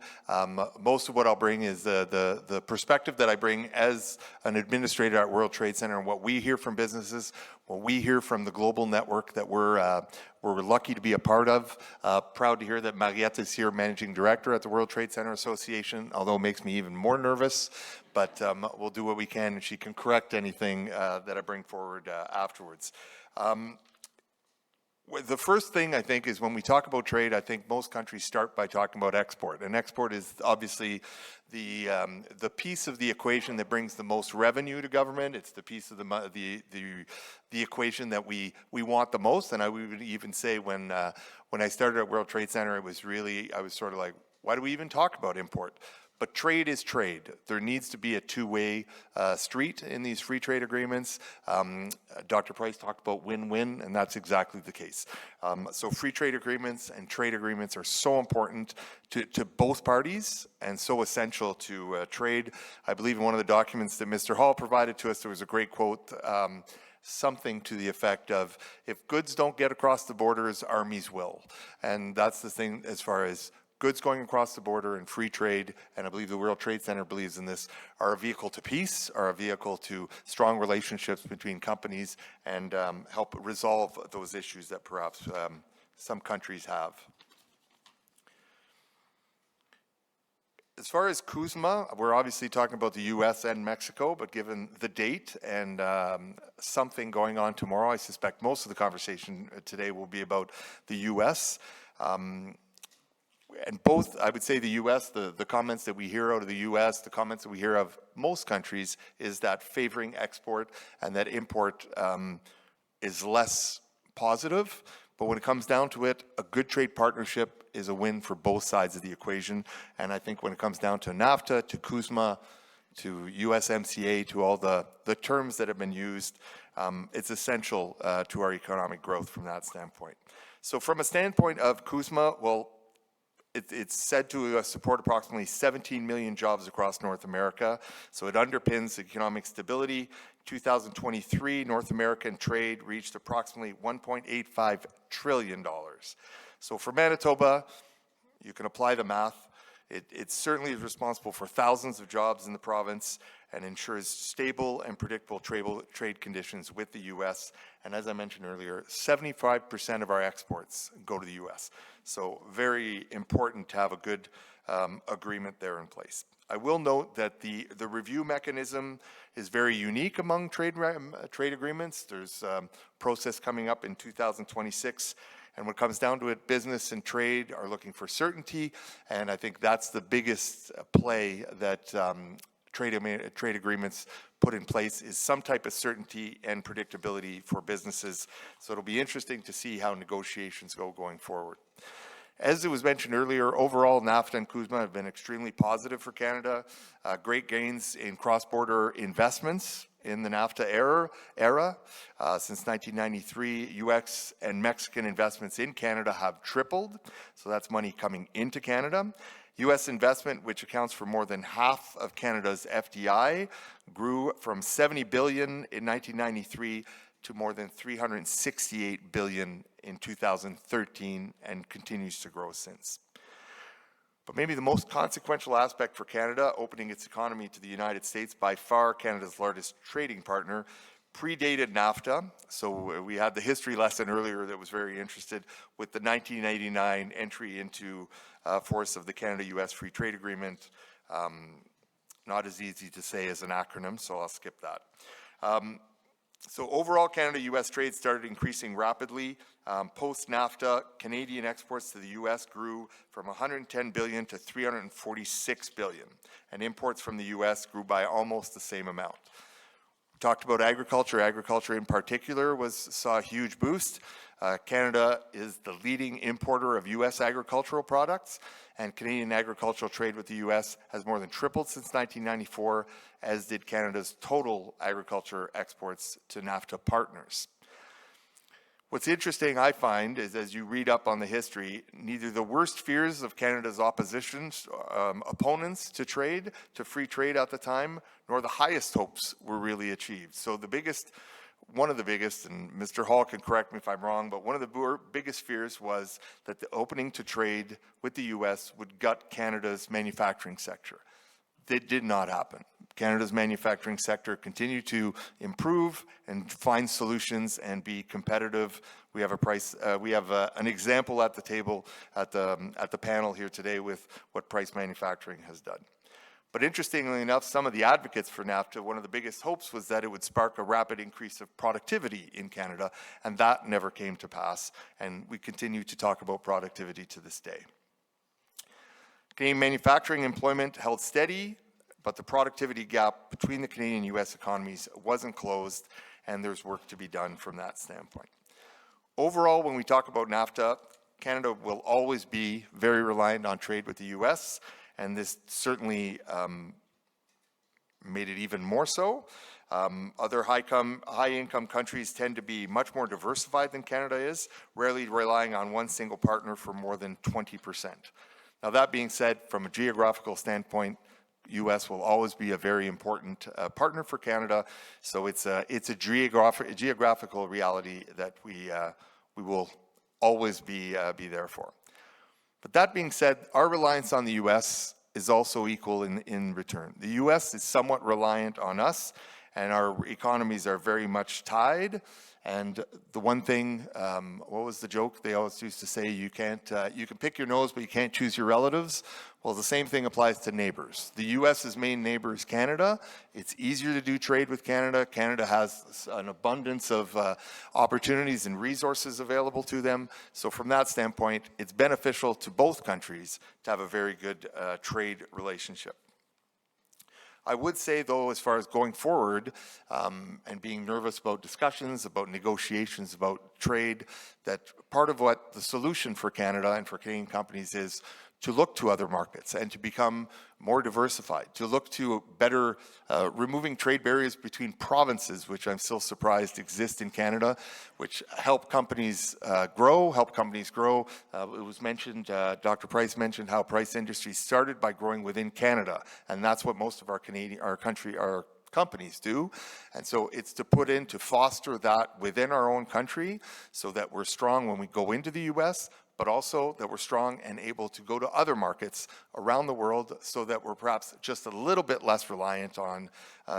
Most of what I'll bring is the perspective that I bring as an administrator at World Trade Center, and what we hear from businesses, what we hear from the global network that we're lucky to be a part of. Proud to hear that Mariette is here, Managing Director at the World Trade Center Association, although it makes me even more nervous, but we'll do what we can, and she can correct anything that I bring forward afterwards. The first thing I think is when we talk about trade, I think most countries start by talking about export. And export is obviously the piece of the equation that brings the most revenue to government. It's the piece of the equation that we want the most. And I would even say when I started at World Trade Center, I was sort of like, why do we even talk about import? But trade is trade. There needs to be a two-way street in these free trade agreements. Dr. Price talked about win-win, and that's exactly the case. So free trade agreements and trade agreements are so important to both parties and so essential to trade. I believe in one of the documents that Mr. Hall provided to us, there was a great quote, something to the effect of, if goods don't get across the borders, armies will. And that's the thing as far as goods going across the border and free trade, and I believe the World Trade Center believes in this, are a vehicle to peace, are a vehicle to strong relationships between companies, and help resolve those issues that perhaps some countries have. As far as CUSMA, we're obviously talking about the U.S. and Mexico, but given the date and something going on tomorrow, I suspect most of the conversation today will be about the U.S. And both, I would say the U.S., the comments that we hear out of the U.S., the comments that we hear of most countries is that favoring export and that import is less positive. But when it comes down to it, a good trade partnership is a win for both sides of the equation. And I think when it comes down to NAFTA, to CUSMA, to USMCA, to all the terms that have been used, it's essential to our economic growth from that standpoint. So from a standpoint of CUSMA, well, it's said to support approximately 17 million jobs across North America, so it underpins economic stability. 2023, North American trade reached approximately $1.85 trillion. So for Manitoba, you can apply the math. It certainly is responsible for thousands of jobs in the province and ensures stable and predictable trade conditions with the U.S. And as I mentioned earlier, 75% of our exports go to the U.S. So very important to have a good agreement there in place. I will note that the review mechanism is very unique among trade agreements. There's a process coming up in 2026. And when it comes down to it, business and trade are looking for certainty, and I think that's the biggest play that trade agreements put in place, is some type of certainty and predictability for businesses. So it'll be interesting to see how negotiations go going forward. As it was mentioned earlier, overall NAFTA and CUSMA have been extremely positive for Canada. Great gains in cross-border investments in the NAFTA era. Since 1993, U.S. and Mexican investments in Canada have tripled, so that's money coming into Canada. U.S. investment, which accounts for more than half of Canada's FDI, grew from $70 billion in 1993 to more than $368 billion in 2013 and continues to grow since. But maybe the most consequential aspect for Canada, opening its economy to the United States, by far Canada's largest trading partner, predated NAFTA. So we had the history lesson earlier that was very interested with the 1989 entry into force of the Canada-U.S. Free Trade Agreement. Not as easy to say as an acronym, so I'll skip that. So overall, Canada-U.S. trade started increasing rapidly. Post-NAFTA, Canadian exports to the U.S. grew from $110 billion to $346 billion, and imports from the U.S. grew by almost the same amount. We talked about agriculture. Agriculture in particular saw a huge boost. Canada is the leading importer of U.S. agricultural products, and Canadian agricultural trade with the U.S. has more than tripled since 1994, as did Canada's total agriculture exports to NAFTA partners. What's interesting, I find, is as you read up on the history, neither the worst fears of Canada's opposition's opponents to free trade at the time, nor the highest hopes were really achieved. So one of the biggest, and Mr. Hall can correct me if I'm wrong, but one of the biggest fears was that the opening to trade with the U.S. would gut Canada's manufacturing sector. That did not happen. Canada's manufacturing sector continued to improve and find solutions and be competitive. We have an example at the table at the panel here today with what Price Manufacturing has done. But interestingly enough, some of the advocates for NAFTA, one of the biggest hopes was that it would spark a rapid increase of productivity in Canada, and that never came to pass, and we continue to talk about productivity to this day. Canadian manufacturing employment held steady, but the productivity gap between the Canadian and U.S. economies wasn't closed, and there's work to be done from that standpoint. Overall, when we talk about NAFTA, Canada will always be very reliant on trade with the U.S., and this certainly made it even more so. Other high-income countries tend to be much more diversified than Canada is, rarely relying on one single partner for more than 20%. Now, that being said, from a geographical standpoint, U.S. will always be a very important partner for Canada, so it's a geographical reality that we will always be there for. But that being said, our reliance on the U.S. is also equal in return. The U.S. is somewhat reliant on us, and our economies are very much tied. And the one thing, what was the joke they always used to say? You can pick your nose, but you can't choose your relatives. Well, the same thing applies to neighbors. The U.S.'s main neighbor is Canada. It's easier to do trade with Canada. Canada has an abundance of opportunities and resources available to them. So from that standpoint, it's beneficial to both countries to have a very good trade relationship. I would say, though, as far as going forward and being nervous about discussions, about negotiations, about trade, that part of what the solution for Canada and for Canadian companies is to look to other markets and to become more diversified, to look to better removing trade barriers between provinces, which I'm still surprised exist in Canada, which help companies grow. It was mentioned, Dr. Price mentioned how Price Industries started by growing within Canada, and that's what most of our companies do. And so it's to put in to foster that within our own country so that we're strong when we go into the U.S., but also that we're strong and able to go to other markets around the world so that we're perhaps just a little bit less reliant on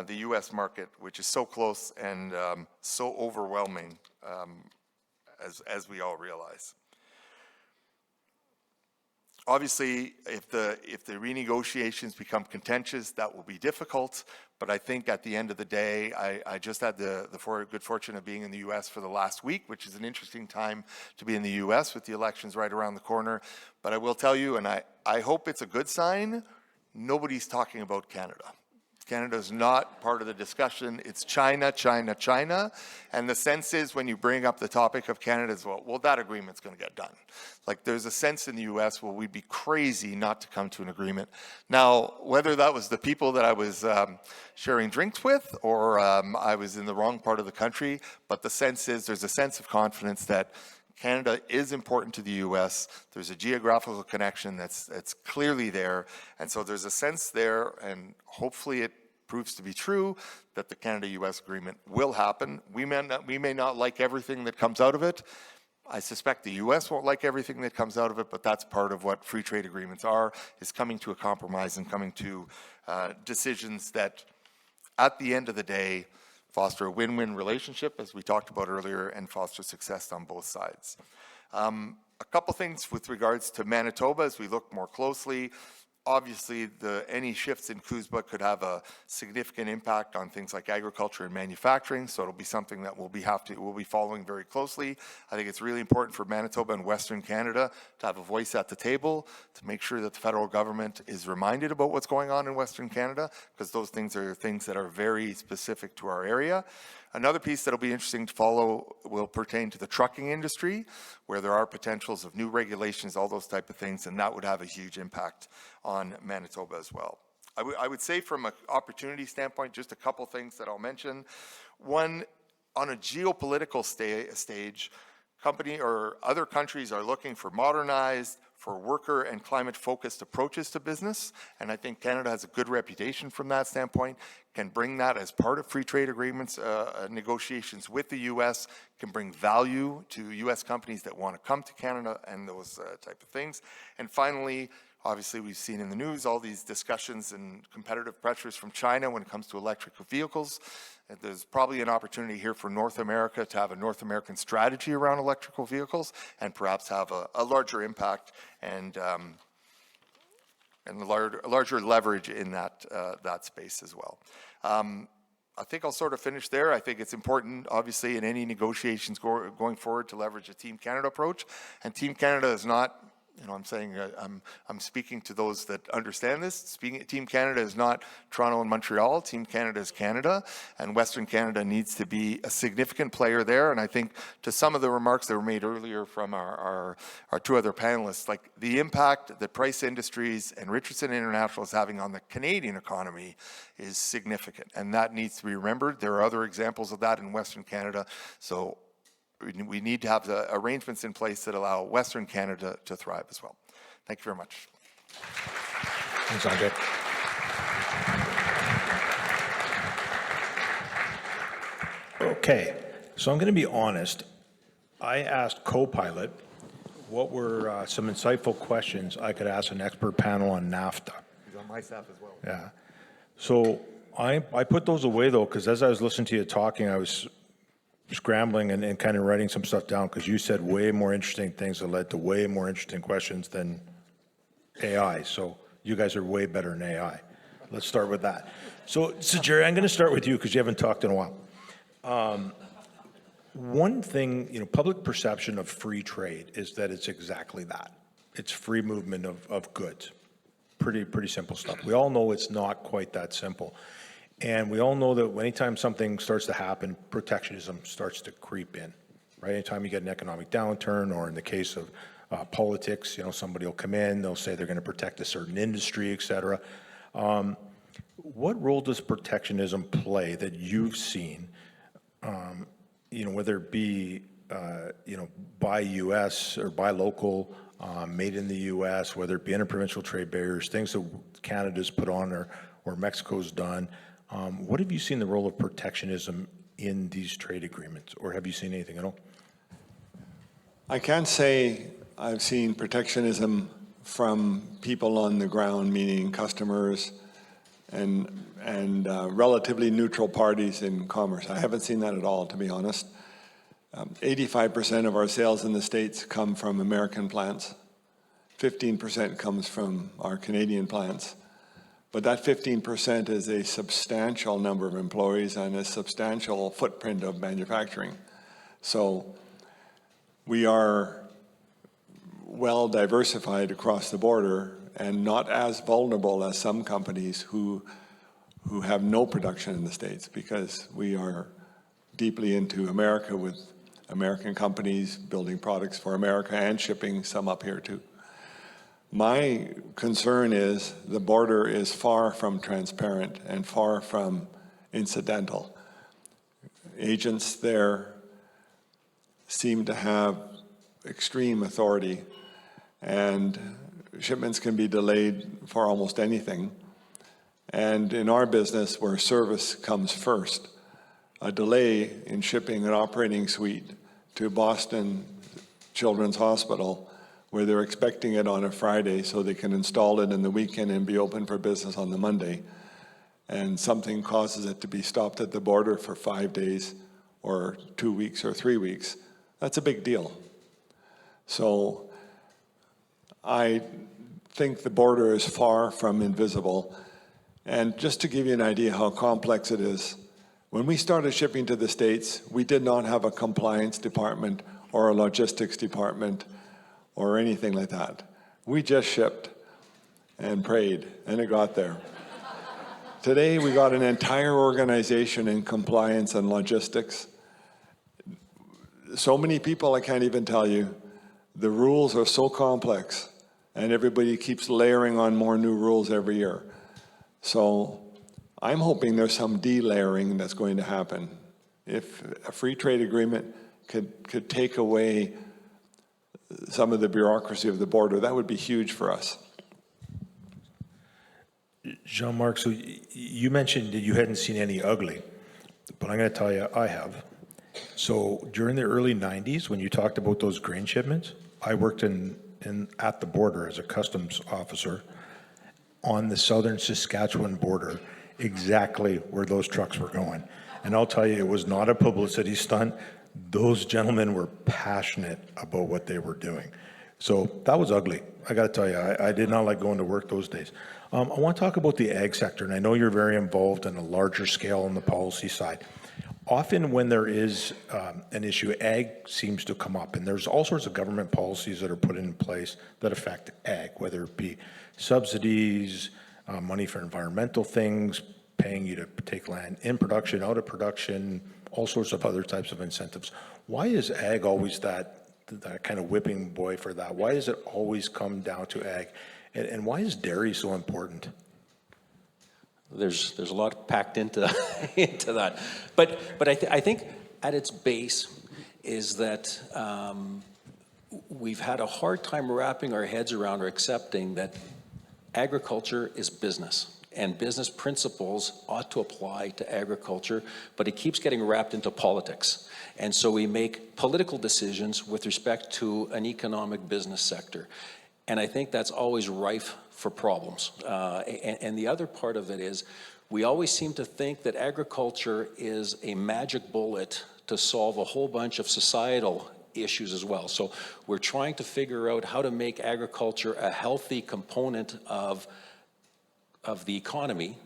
the U.S. market, which is so close and so overwhelming, as we all realize. Obviously, if the renegotiations become contentious, that will be difficult. But I think at the end of the day, I just had the good fortune of being in the U.S. for the last week, which is an interesting time to be in the U.S. with the elections right around the corner. But I will tell you, and I hope it's a good sign, nobody's talking about Canada. Canada is not part of the discussion. It's China, China, China. And the sense is when you bring up the topic of Canada as well, that agreement's going to get done. Like there's a sense in the U.S., well, we'd be crazy not to come to an agreement. Now, whether that was the people that I was sharing drinks with or I was in the wrong part of the country, but the sense is there's a sense of confidence that Canada is important to the U.S. There's a geographical connection that's clearly there. And so there's a sense there, and hopefully it proves to be true, that the Canada-U.S. agreement will happen. We may not like everything that comes out of it. I suspect the U.S. won't like everything that comes out of it, but that's part of what free trade agreements are, is coming to a compromise and coming to decisions that, at the end of the day, foster a win-win relationship, as we talked about earlier, and foster success on both sides. A couple things with regards to Manitoba as we look more closely. Obviously, any shifts in CUSMA could have a significant impact on things like agriculture and manufacturing, so it'll be something that we'll be following very closely. I think it's really important for Manitoba and Western Canada to have a voice at the table, to make sure that the federal government is reminded about what's going on in Western Canada, because those things are things that are very specific to our area. Another piece that'll be interesting to follow will pertain to the trucking industry, where there are potentials of new regulations, all those type of things, and that would have a huge impact on Manitoba as well. I would say from an opportunity standpoint, just a couple things that I'll mention. One, on a geopolitical stage, other countries are looking for modernized, for worker and climate-focused approaches to business, and I think Canada has a good reputation from that standpoint, can bring that as part of free trade agreements, negotiations with the U.S., can bring value to U.S. companies that want to come to Canada and those type of things. And finally, obviously we've seen in the news all these discussions and competitive pressures from China when it comes to electric vehicles. There's probably an opportunity here for North America to have a North American strategy around electrical vehicles and perhaps have a larger impact and a larger leverage in that space as well. I think I'll sort of finish there. I think it's important, obviously, in any negotiations going forward to leverage a Team Canada approach. And Team Canada is not, I'm saying I'm speaking to those that understand this. Team Canada is not Toronto and Montreal. Team Canada is Canada, and Western Canada needs to be a significant player there. And I think to some of the remarks that were made earlier from our two other panelists, like the impact that Price Industries and Richardson International is having on the Canadian economy is significant, and that needs to be remembered. There are other examples of that in Western Canada. So we need to have the arrangements in place that allow Western Canada to thrive as well. Thank you very much. Thanks, Andre. Okay, so I'm going to be honest. I asked Copilot what were some insightful questions I could ask an expert panel on NAFTA. He's on my staff as well. Yeah. So I put those away, though, because as I was listening to you talking, I was scrambling and kind of writing some stuff down, because you said way more interesting things that led to way more interesting questions than AI. So you guys are way better than AI. Let's start with that. So Jerry, I'm going to start with you because you haven't talked in a while. One thing, public perception of free trade is that it's exactly that. It's free movement of goods. Pretty simple stuff. We all know it's not quite that simple. And we all know that anytime something starts to happen, protectionism starts to creep in, right? Anytime you get an economic downturn, or in the case of politics. You know, somebody will come in, they'll say they're going to protect a certain industry, et cetera. What role does protectionism play that you've seen, you know, whether it be, you know, buy U.S. or buy local, made in the U.S., whether it be interprovincial trade barriers, things that Canada's put on or Mexico's done. What have you seen the role of protectionism in these trade agreements, or have you seen anything at all? I can't say I've seen protectionism from people on the ground, meaning customers and relatively neutral parties in commerce. I haven't seen that at all, to be honest. 85% of our sales in the States come from American plants. 15% comes from our Canadian plants. But that 15% is a substantial number of employees and a substantial footprint of manufacturing. So we are well diversified across the border and not as vulnerable as some companies who have no production in the States, because we are deeply into America with American companies building products for America and shipping some up here too. My concern is the border is far from transparent and far from incidental. Agents there seem to have extreme authority, and shipments can be delayed for almost anything. And in our business, where service comes first, a delay in shipping an operating suite to Boston Children's Hospital, where they're expecting it on a Friday so they can install it in the weekend and be open for business on the Monday, and something causes it to be stopped at the border for 5 days or 2 weeks or 3 weeks, that's a big deal. So I think the border is far from invisible. And just to give you an idea how complex it is, when we started shipping to the States, we did not have a compliance department or a logistics department or anything like that. We just shipped and prayed, and it got there. Today, we got an entire organization in compliance and logistics. So many people, I can't even tell you. The rules are so complex, and everybody keeps layering on more new rules every year. So I'm hoping there's some delayering that's going to happen. If a free trade agreement could take away some of the bureaucracy of the border, that would be huge for us. Jean-Marc, so you mentioned that you hadn't seen any ugly, but I'm going to tell you, I have. So during the early 90s, when you talked about those grain shipments, I worked at the border as a customs officer on the southern Saskatchewan border, exactly where those trucks were going. And I'll tell you, it was not a publicity stunt. Those gentlemen were passionate about what they were doing. So that was ugly. I got to tell you, I did not like going to work those days. I want to talk about the ag sector, and I know you're very involved on a larger scale on the policy side. Often when there is an issue, ag seems to come up, and there's all sorts of government policies that are put in place that affect ag, whether it be subsidies, money for environmental things, paying you to take land in production, out of production, all sorts of other types of incentives. Why is ag always that kind of whipping boy for that? Why does it always come down to ag? And why is dairy so important? There's a lot packed into that, but I think at its base is that we've had a hard time wrapping our heads around or accepting that agriculture is business, and business principles ought to apply to agriculture, but it keeps getting wrapped into politics. And so we make political decisions with respect to an economic business sector. And I think that's always rife for problems. And the other part of it is we always seem to think that agriculture is a magic bullet to solve a whole bunch of societal issues as well. So we're trying to figure out how to make agriculture a healthy component of the economy,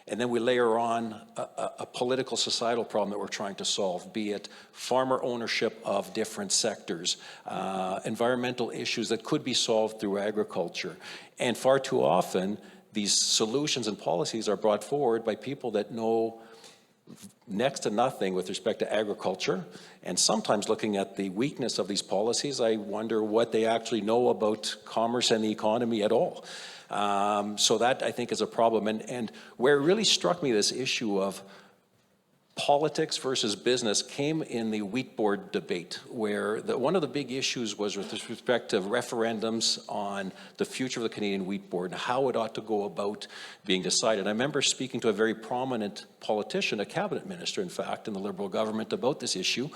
and then we layer on a political societal problem that we're trying to solve, be it farmer ownership of different sectors, environmental issues that could be solved through agriculture. And far too often, these solutions and policies are brought forward by people that know next to nothing with respect to agriculture, and sometimes looking at the weakness of these policies, I wonder what they actually know about commerce and the economy at all. So that, I think, is a problem. And where it really struck me, this issue of politics versus business, came in the wheat board debate, where one of the big issues was with respect to referendums on the future of the Canadian wheat board and how it ought to go about being decided. I remember speaking to a very prominent politician, a cabinet minister, in fact, in the Liberal government about this issue,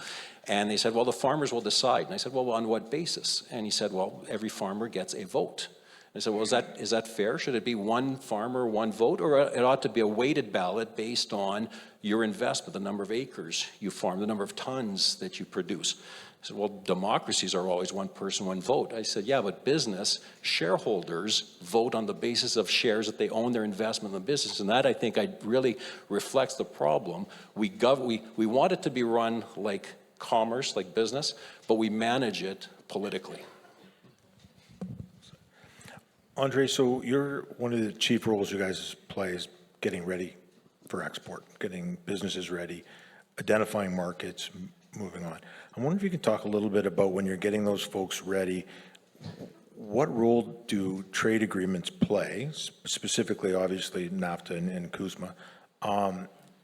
and they said, well, the farmers will decide. And I said, well, on what basis? And he said, well, every farmer gets a vote. I said, well, is that fair? Should it be one farmer, one vote, or it ought to be a weighted ballot based on your investment, the number of acres you farm, the number of tons that you produce? I said, well, democracies are always one person, one vote. I said, yeah, but business shareholders vote on the basis of shares that they own, their investment in the business, and that, I think, really reflects the problem. We want it to be run like commerce, like business, but we manage it politically. Andre, so one of the chief roles you guys play is getting ready for export, getting businesses ready, identifying markets, moving on. I wonder if you can talk a little bit about when you're getting those folks ready, what role do trade agreements play, specifically, obviously, NAFTA and CUSMA,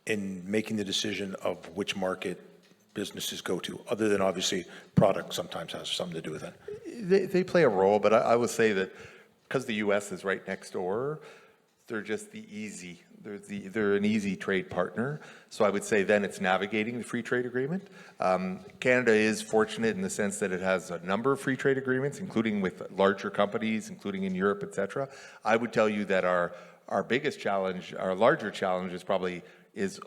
in making the decision of which market businesses go to, other than obviously product sometimes has something to do with it? They play a role, but I would say that because the U.S. is right next door, they're just they're an easy trade partner. So I would say then it's navigating the free trade agreement. Canada is fortunate in the sense that it has a number of free trade agreements, including with larger companies, including in Europe, et cetera. I would tell you that our biggest challenge, our larger challenge is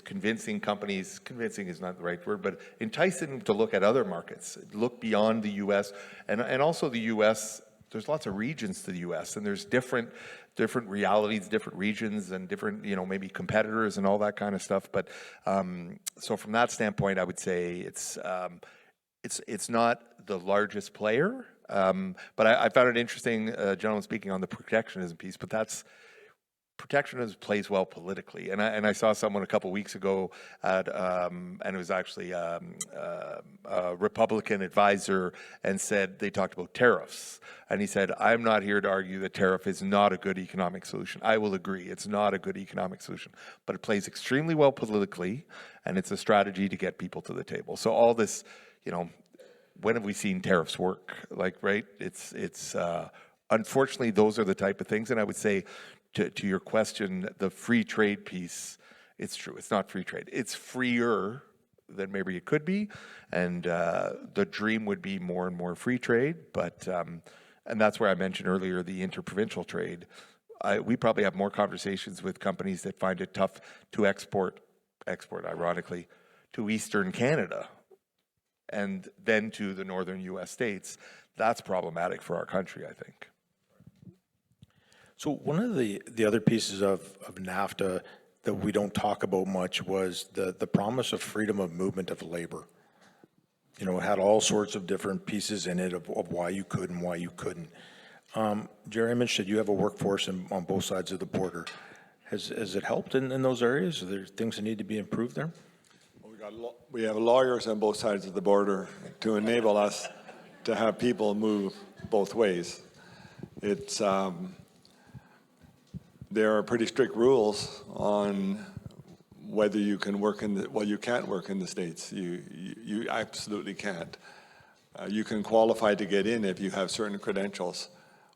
convincing companies, convincing is not the right word, but enticing them to look at other markets, look beyond the U.S. And also the U.S., there's lots of regions to the U.S. and there's different realities, different regions, and different, maybe competitors and all that kind of stuff. But so from that standpoint, I would say it's not the largest player. But I found it interesting, gentleman speaking on the protectionism piece. But protectionism plays well politically, and I saw someone a couple weeks ago and it was actually a Republican advisor, and they talked about tariffs, and he said, I'm not here to argue that tariff is not a good economic solution. I will agree, it's not a good economic solution, but it plays extremely well politically, and it's a strategy to get people to the table. So all this, when have we seen tariffs work? Right? It's unfortunately those are the type of things, and I would say, to your question, the free trade piece, it's true. It's not free trade. It's freer than maybe it could be, and the dream would be more and more free trade. But and that's where I mentioned earlier the interprovincial trade. We probably have more conversations with companies that find it tough to export ironically, to Eastern Canada, and then to the northern U.S. states. That's problematic for our country, I think. So one of the other pieces of NAFTA that we don't talk about much was the promise of freedom of movement of labor. It had all sorts of different pieces in it of why you could and why you couldn't. Jerry mentioned you have a workforce on both sides of the border. Has it helped in those areas? Are there things that need to be improved there? Well, we have lawyers on both sides of the border to enable us to have people move both ways. There are pretty strict rules on whether you can work you can't work in the States. You absolutely can't. You can qualify to get in if you have certain credentials.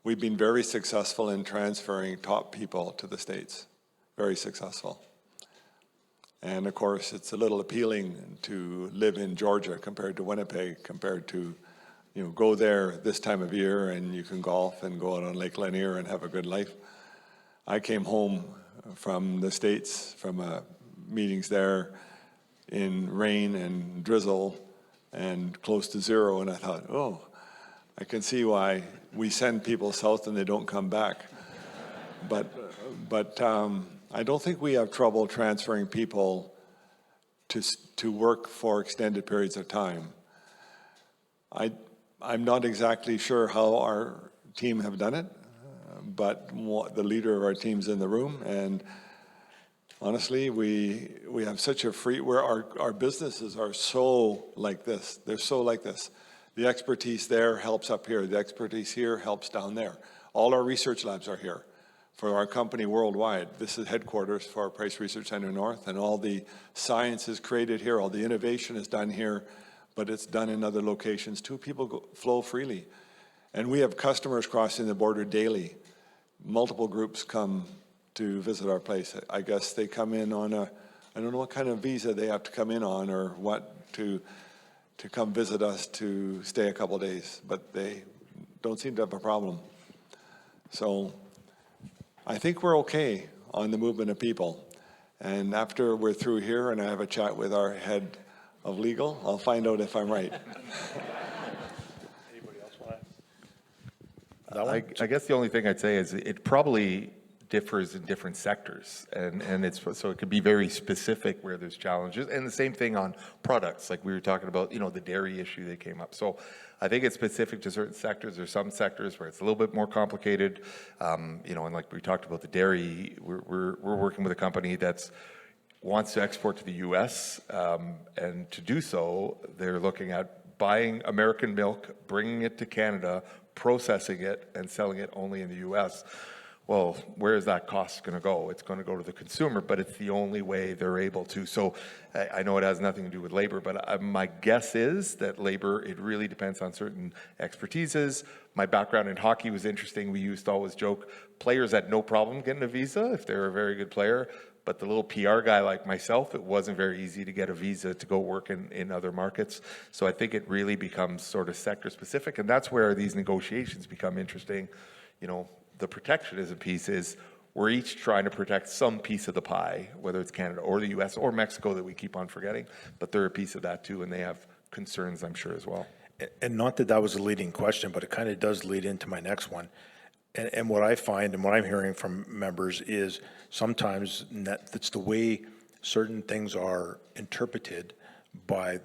We've been very successful in transferring top people to the States. Very successful. And of course, it's a little appealing to live in Georgia compared to Winnipeg, compared to, go there this time of year and you can golf and go out on Lake Lanier and have a good life. I came home from the States, from meetings there in rain and drizzle and close to zero, and I thought, I can see why we send people south and they don't come back. But I don't think we have trouble transferring people to work for extended periods of time. I'm not exactly sure how our team have done it, but the leader of our team's in the room, and Honestly, we have such a free, where our businesses are so like this. They're so like this. The expertise there helps up here. The expertise here helps down there. All our research labs are here for our company worldwide. This is headquarters for our Price Research Center North, and all the science is created here. All the innovation is done here, but it's done in other locations too. People flow freely. And we have customers crossing the border daily. Multiple groups come to visit our place. I guess they come in on I don't know what kind of visa they have to come in on or what to come visit us to stay a couple days, but they don't seem to have a problem. So I think we're okay on the movement of people. And after we're through here and I have a chat with our head of legal, I'll find out if I'm right. Anybody else want to? I guess the only thing I'd say is it probably differs in different sectors, and it's so it could be very specific where there's challenges, and the same thing on products, like we were talking about, the dairy issue that came up. So I think it's specific to certain sectors. There's some sectors where it's a little bit more complicated, and like we talked about the dairy, we're working with a company that's wants to export to the U.S., and to do so, they're looking at buying American milk, bringing it to Canada, processing it, and selling it only in the U.S. Well, where is that cost going to go? It's going to go to the consumer, but it's the only way they're able to. So I know it has nothing to do with labor, but my guess is that labor, it really depends on certain expertises. My background in hockey was interesting. We used to always joke, players had no problem getting a visa if they're a very good player, but the little PR guy like myself, it wasn't very easy to get a visa to go work in other markets. So I think it really becomes sort of sector specific, and that's where these negotiations become interesting. The protectionism piece is we're each trying to protect some piece of the pie, whether it's Canada or the U.S. or Mexico that we keep on forgetting, but they're a piece of that too, and they have concerns, I'm sure, as well. And not that was a leading question, but it kind of does lead into my next one. And what I find and what I'm hearing from members is sometimes that's the way certain things are interpreted by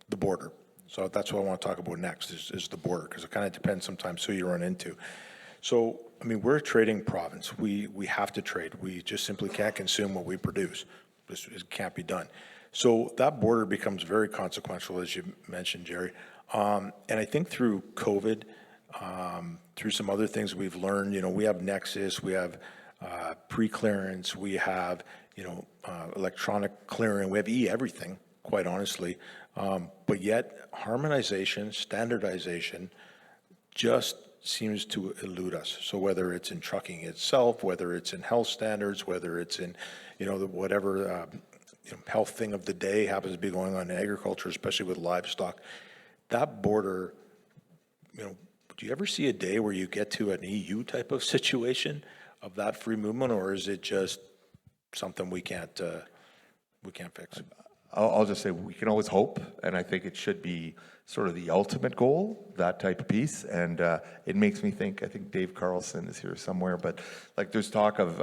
the border. So that's what I want to talk about next is the border, because it kind of depends sometimes who you run into. So, we're a trading province. We have to trade. We just simply can't consume what we produce. It can't be done. So that border becomes very consequential, as you mentioned, Jerry. And I think through COVID, through some other things we've learned, we have Nexus, we have pre-clearance, we have, electronic clearing, we have everything, quite honestly. But yet harmonization, standardization just seems to elude us. So whether it's in trucking itself, whether it's in health standards, whether it's in, whatever health thing of the day happens to be going on in agriculture, especially with livestock, that border, do you ever see a day where you get to an EU type of situation of that free movement, or is it just something we can't fix? I'll just say we can always hope, and I think it should be sort of the ultimate goal, that type of piece. And it makes me think, I think Dave Carlson is here somewhere, but like there's talk of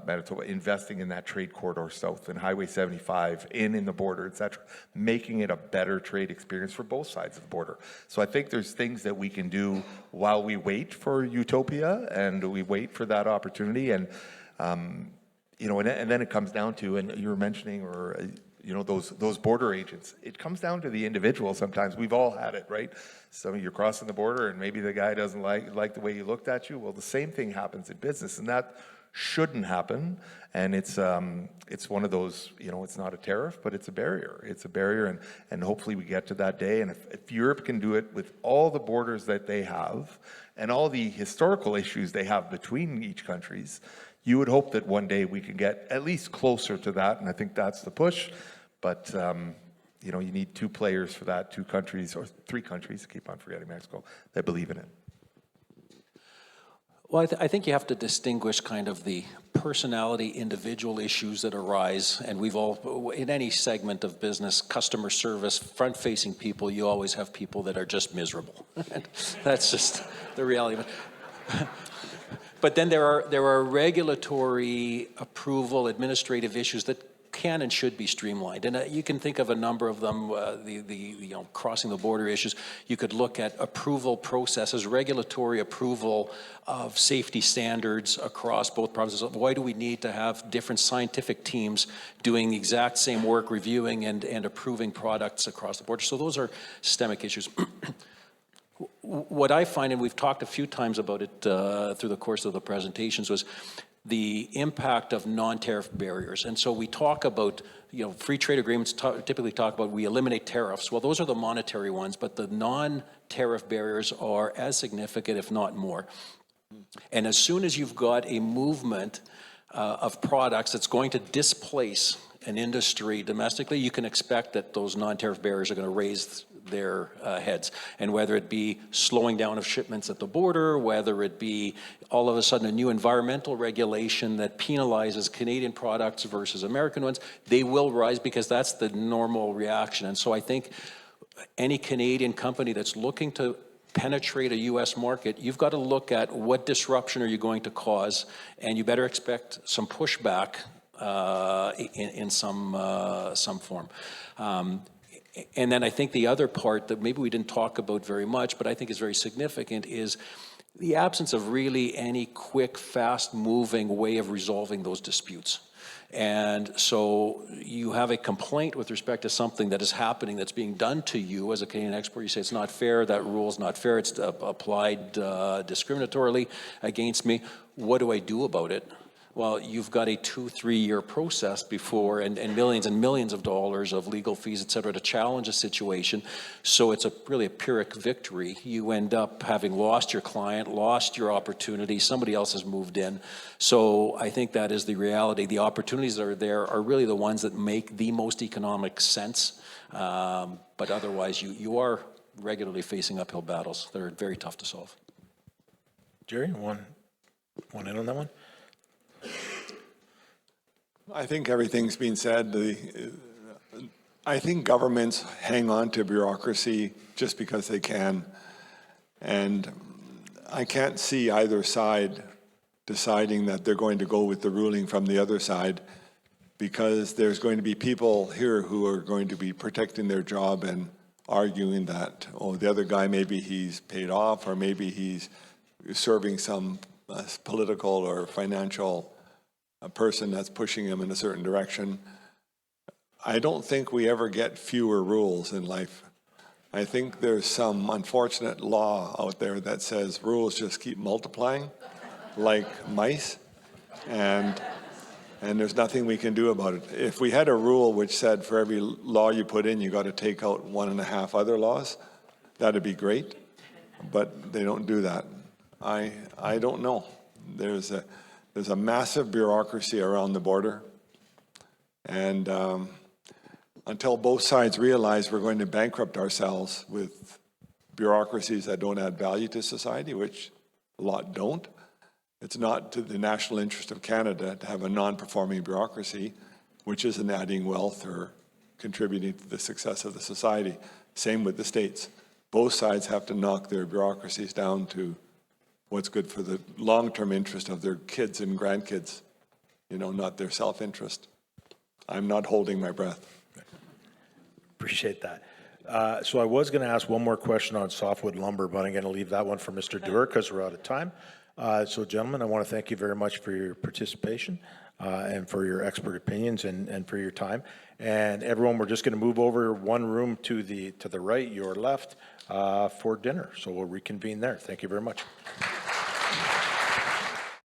Manitoba investing in that trade corridor south and Highway 75 in the border, et cetera, making it a better trade experience for both sides of the border. So I think there's things that we can do while we wait for utopia and we wait for that opportunity. And, and then it comes down to, and you were mentioning, or those border agents. It comes down to the individual sometimes. We've all had it, right? So you're crossing the border and maybe the guy doesn't like the way he looked at you. Well, the same thing happens in business, and that shouldn't happen. And it's one of those, it's not a tariff, but it's a barrier. It's a barrier, and hopefully we get to that day. And if Europe can do it with all the borders that they have and all the historical issues they have between each countries, you would hope that one day we can get at least closer to that, and I think that's the push. But, you need two players for that, 2 countries, or 3 countries, I keep on forgetting Mexico, that believe in it. Well, I think you have to distinguish kind of the personality, individual issues that arise, and we've all, in any segment of business, customer service, front-facing people, you always have people that are just miserable. That's just the reality of it. But then there are regulatory approval, administrative issues that can and should be streamlined. And you can think of a number of them, crossing the border issues. You could look at approval processes, regulatory approval of safety standards across both provinces. Why do we need to have different scientific teams doing the exact same work, reviewing and approving products across the border? So those are systemic issues. What I find, and we've talked a few times about it through the course of the presentations, was the impact of non-tariff barriers. And so we talk about, free trade agreements typically talk about we eliminate tariffs. Well, those are the monetary ones, but the non-tariff barriers are as significant, if not more. And as soon as you've got a movement of products that's going to displace an industry domestically, you can expect that those non-tariff barriers are going to raise their heads. And whether it be slowing down of shipments at the border, whether it be all of a sudden a new environmental regulation that penalizes Canadian products versus American ones, they will rise because that's the normal reaction. And so I think any Canadian company that's looking to penetrate a U.S. market, you've got to look at what disruption are you going to cause, and you better expect some pushback in some form. And then I think the other part that maybe we didn't talk about very much, but I think is very significant, is the absence of really any quick, fast-moving way of resolving those disputes. And so you have a complaint with respect to something that is happening that's being done to you as a Canadian exporter. You say it's not fair, that rule's not fair, it's applied discriminatorily against me. What do I do about it? Well, you've got a 2-3 year process before, and millions of dollars of legal fees, et cetera, to challenge a situation. So it's really a Pyrrhic victory. You end up having lost your client, lost your opportunity, somebody else has moved in. So I think that is the reality. The opportunities that are there are really the ones that make the most economic sense. But otherwise, you are regularly facing uphill battles that are very tough to solve. Jerry, one in on that one? I think everything's been said. I think governments hang on to bureaucracy just because they can. And I can't see either side deciding that they're going to go with the ruling from the other side, because there's going to be people here who are going to be protecting their job and arguing that, oh, the other guy, maybe he's paid off, or maybe he's serving some political or financial person that's pushing him in a certain direction. I don't think we ever get fewer rules in life. I think there's some unfortunate law out there that says rules just keep multiplying like mice, and there's nothing we can do about it. If we had a rule which said for every law you put in, you got to take out 1.5 other laws, that'd be great, but they don't do that. I don't know. There's a massive bureaucracy around the border, and until both sides realize we're going to bankrupt ourselves with bureaucracies that don't add value to society, which a lot don't, it's not to the national interest of Canada to have a non-performing bureaucracy which isn't adding wealth or contributing to the success of the society. Same with the states. Both sides have to knock their bureaucracies down to what's good for the long-term interest of their kids and grandkids, not their self-interest. I'm not holding my breath. Appreciate that. So I was going to ask one more question on softwood lumber, but I'm going to leave that one for Mr. Dewar because we're out of time. So gentlemen, I want to thank you very much for your participation and for your expert opinions and for your time. And everyone, we're just going to move over one room to the right, your left, for dinner. So we'll reconvene there. Thank you very much.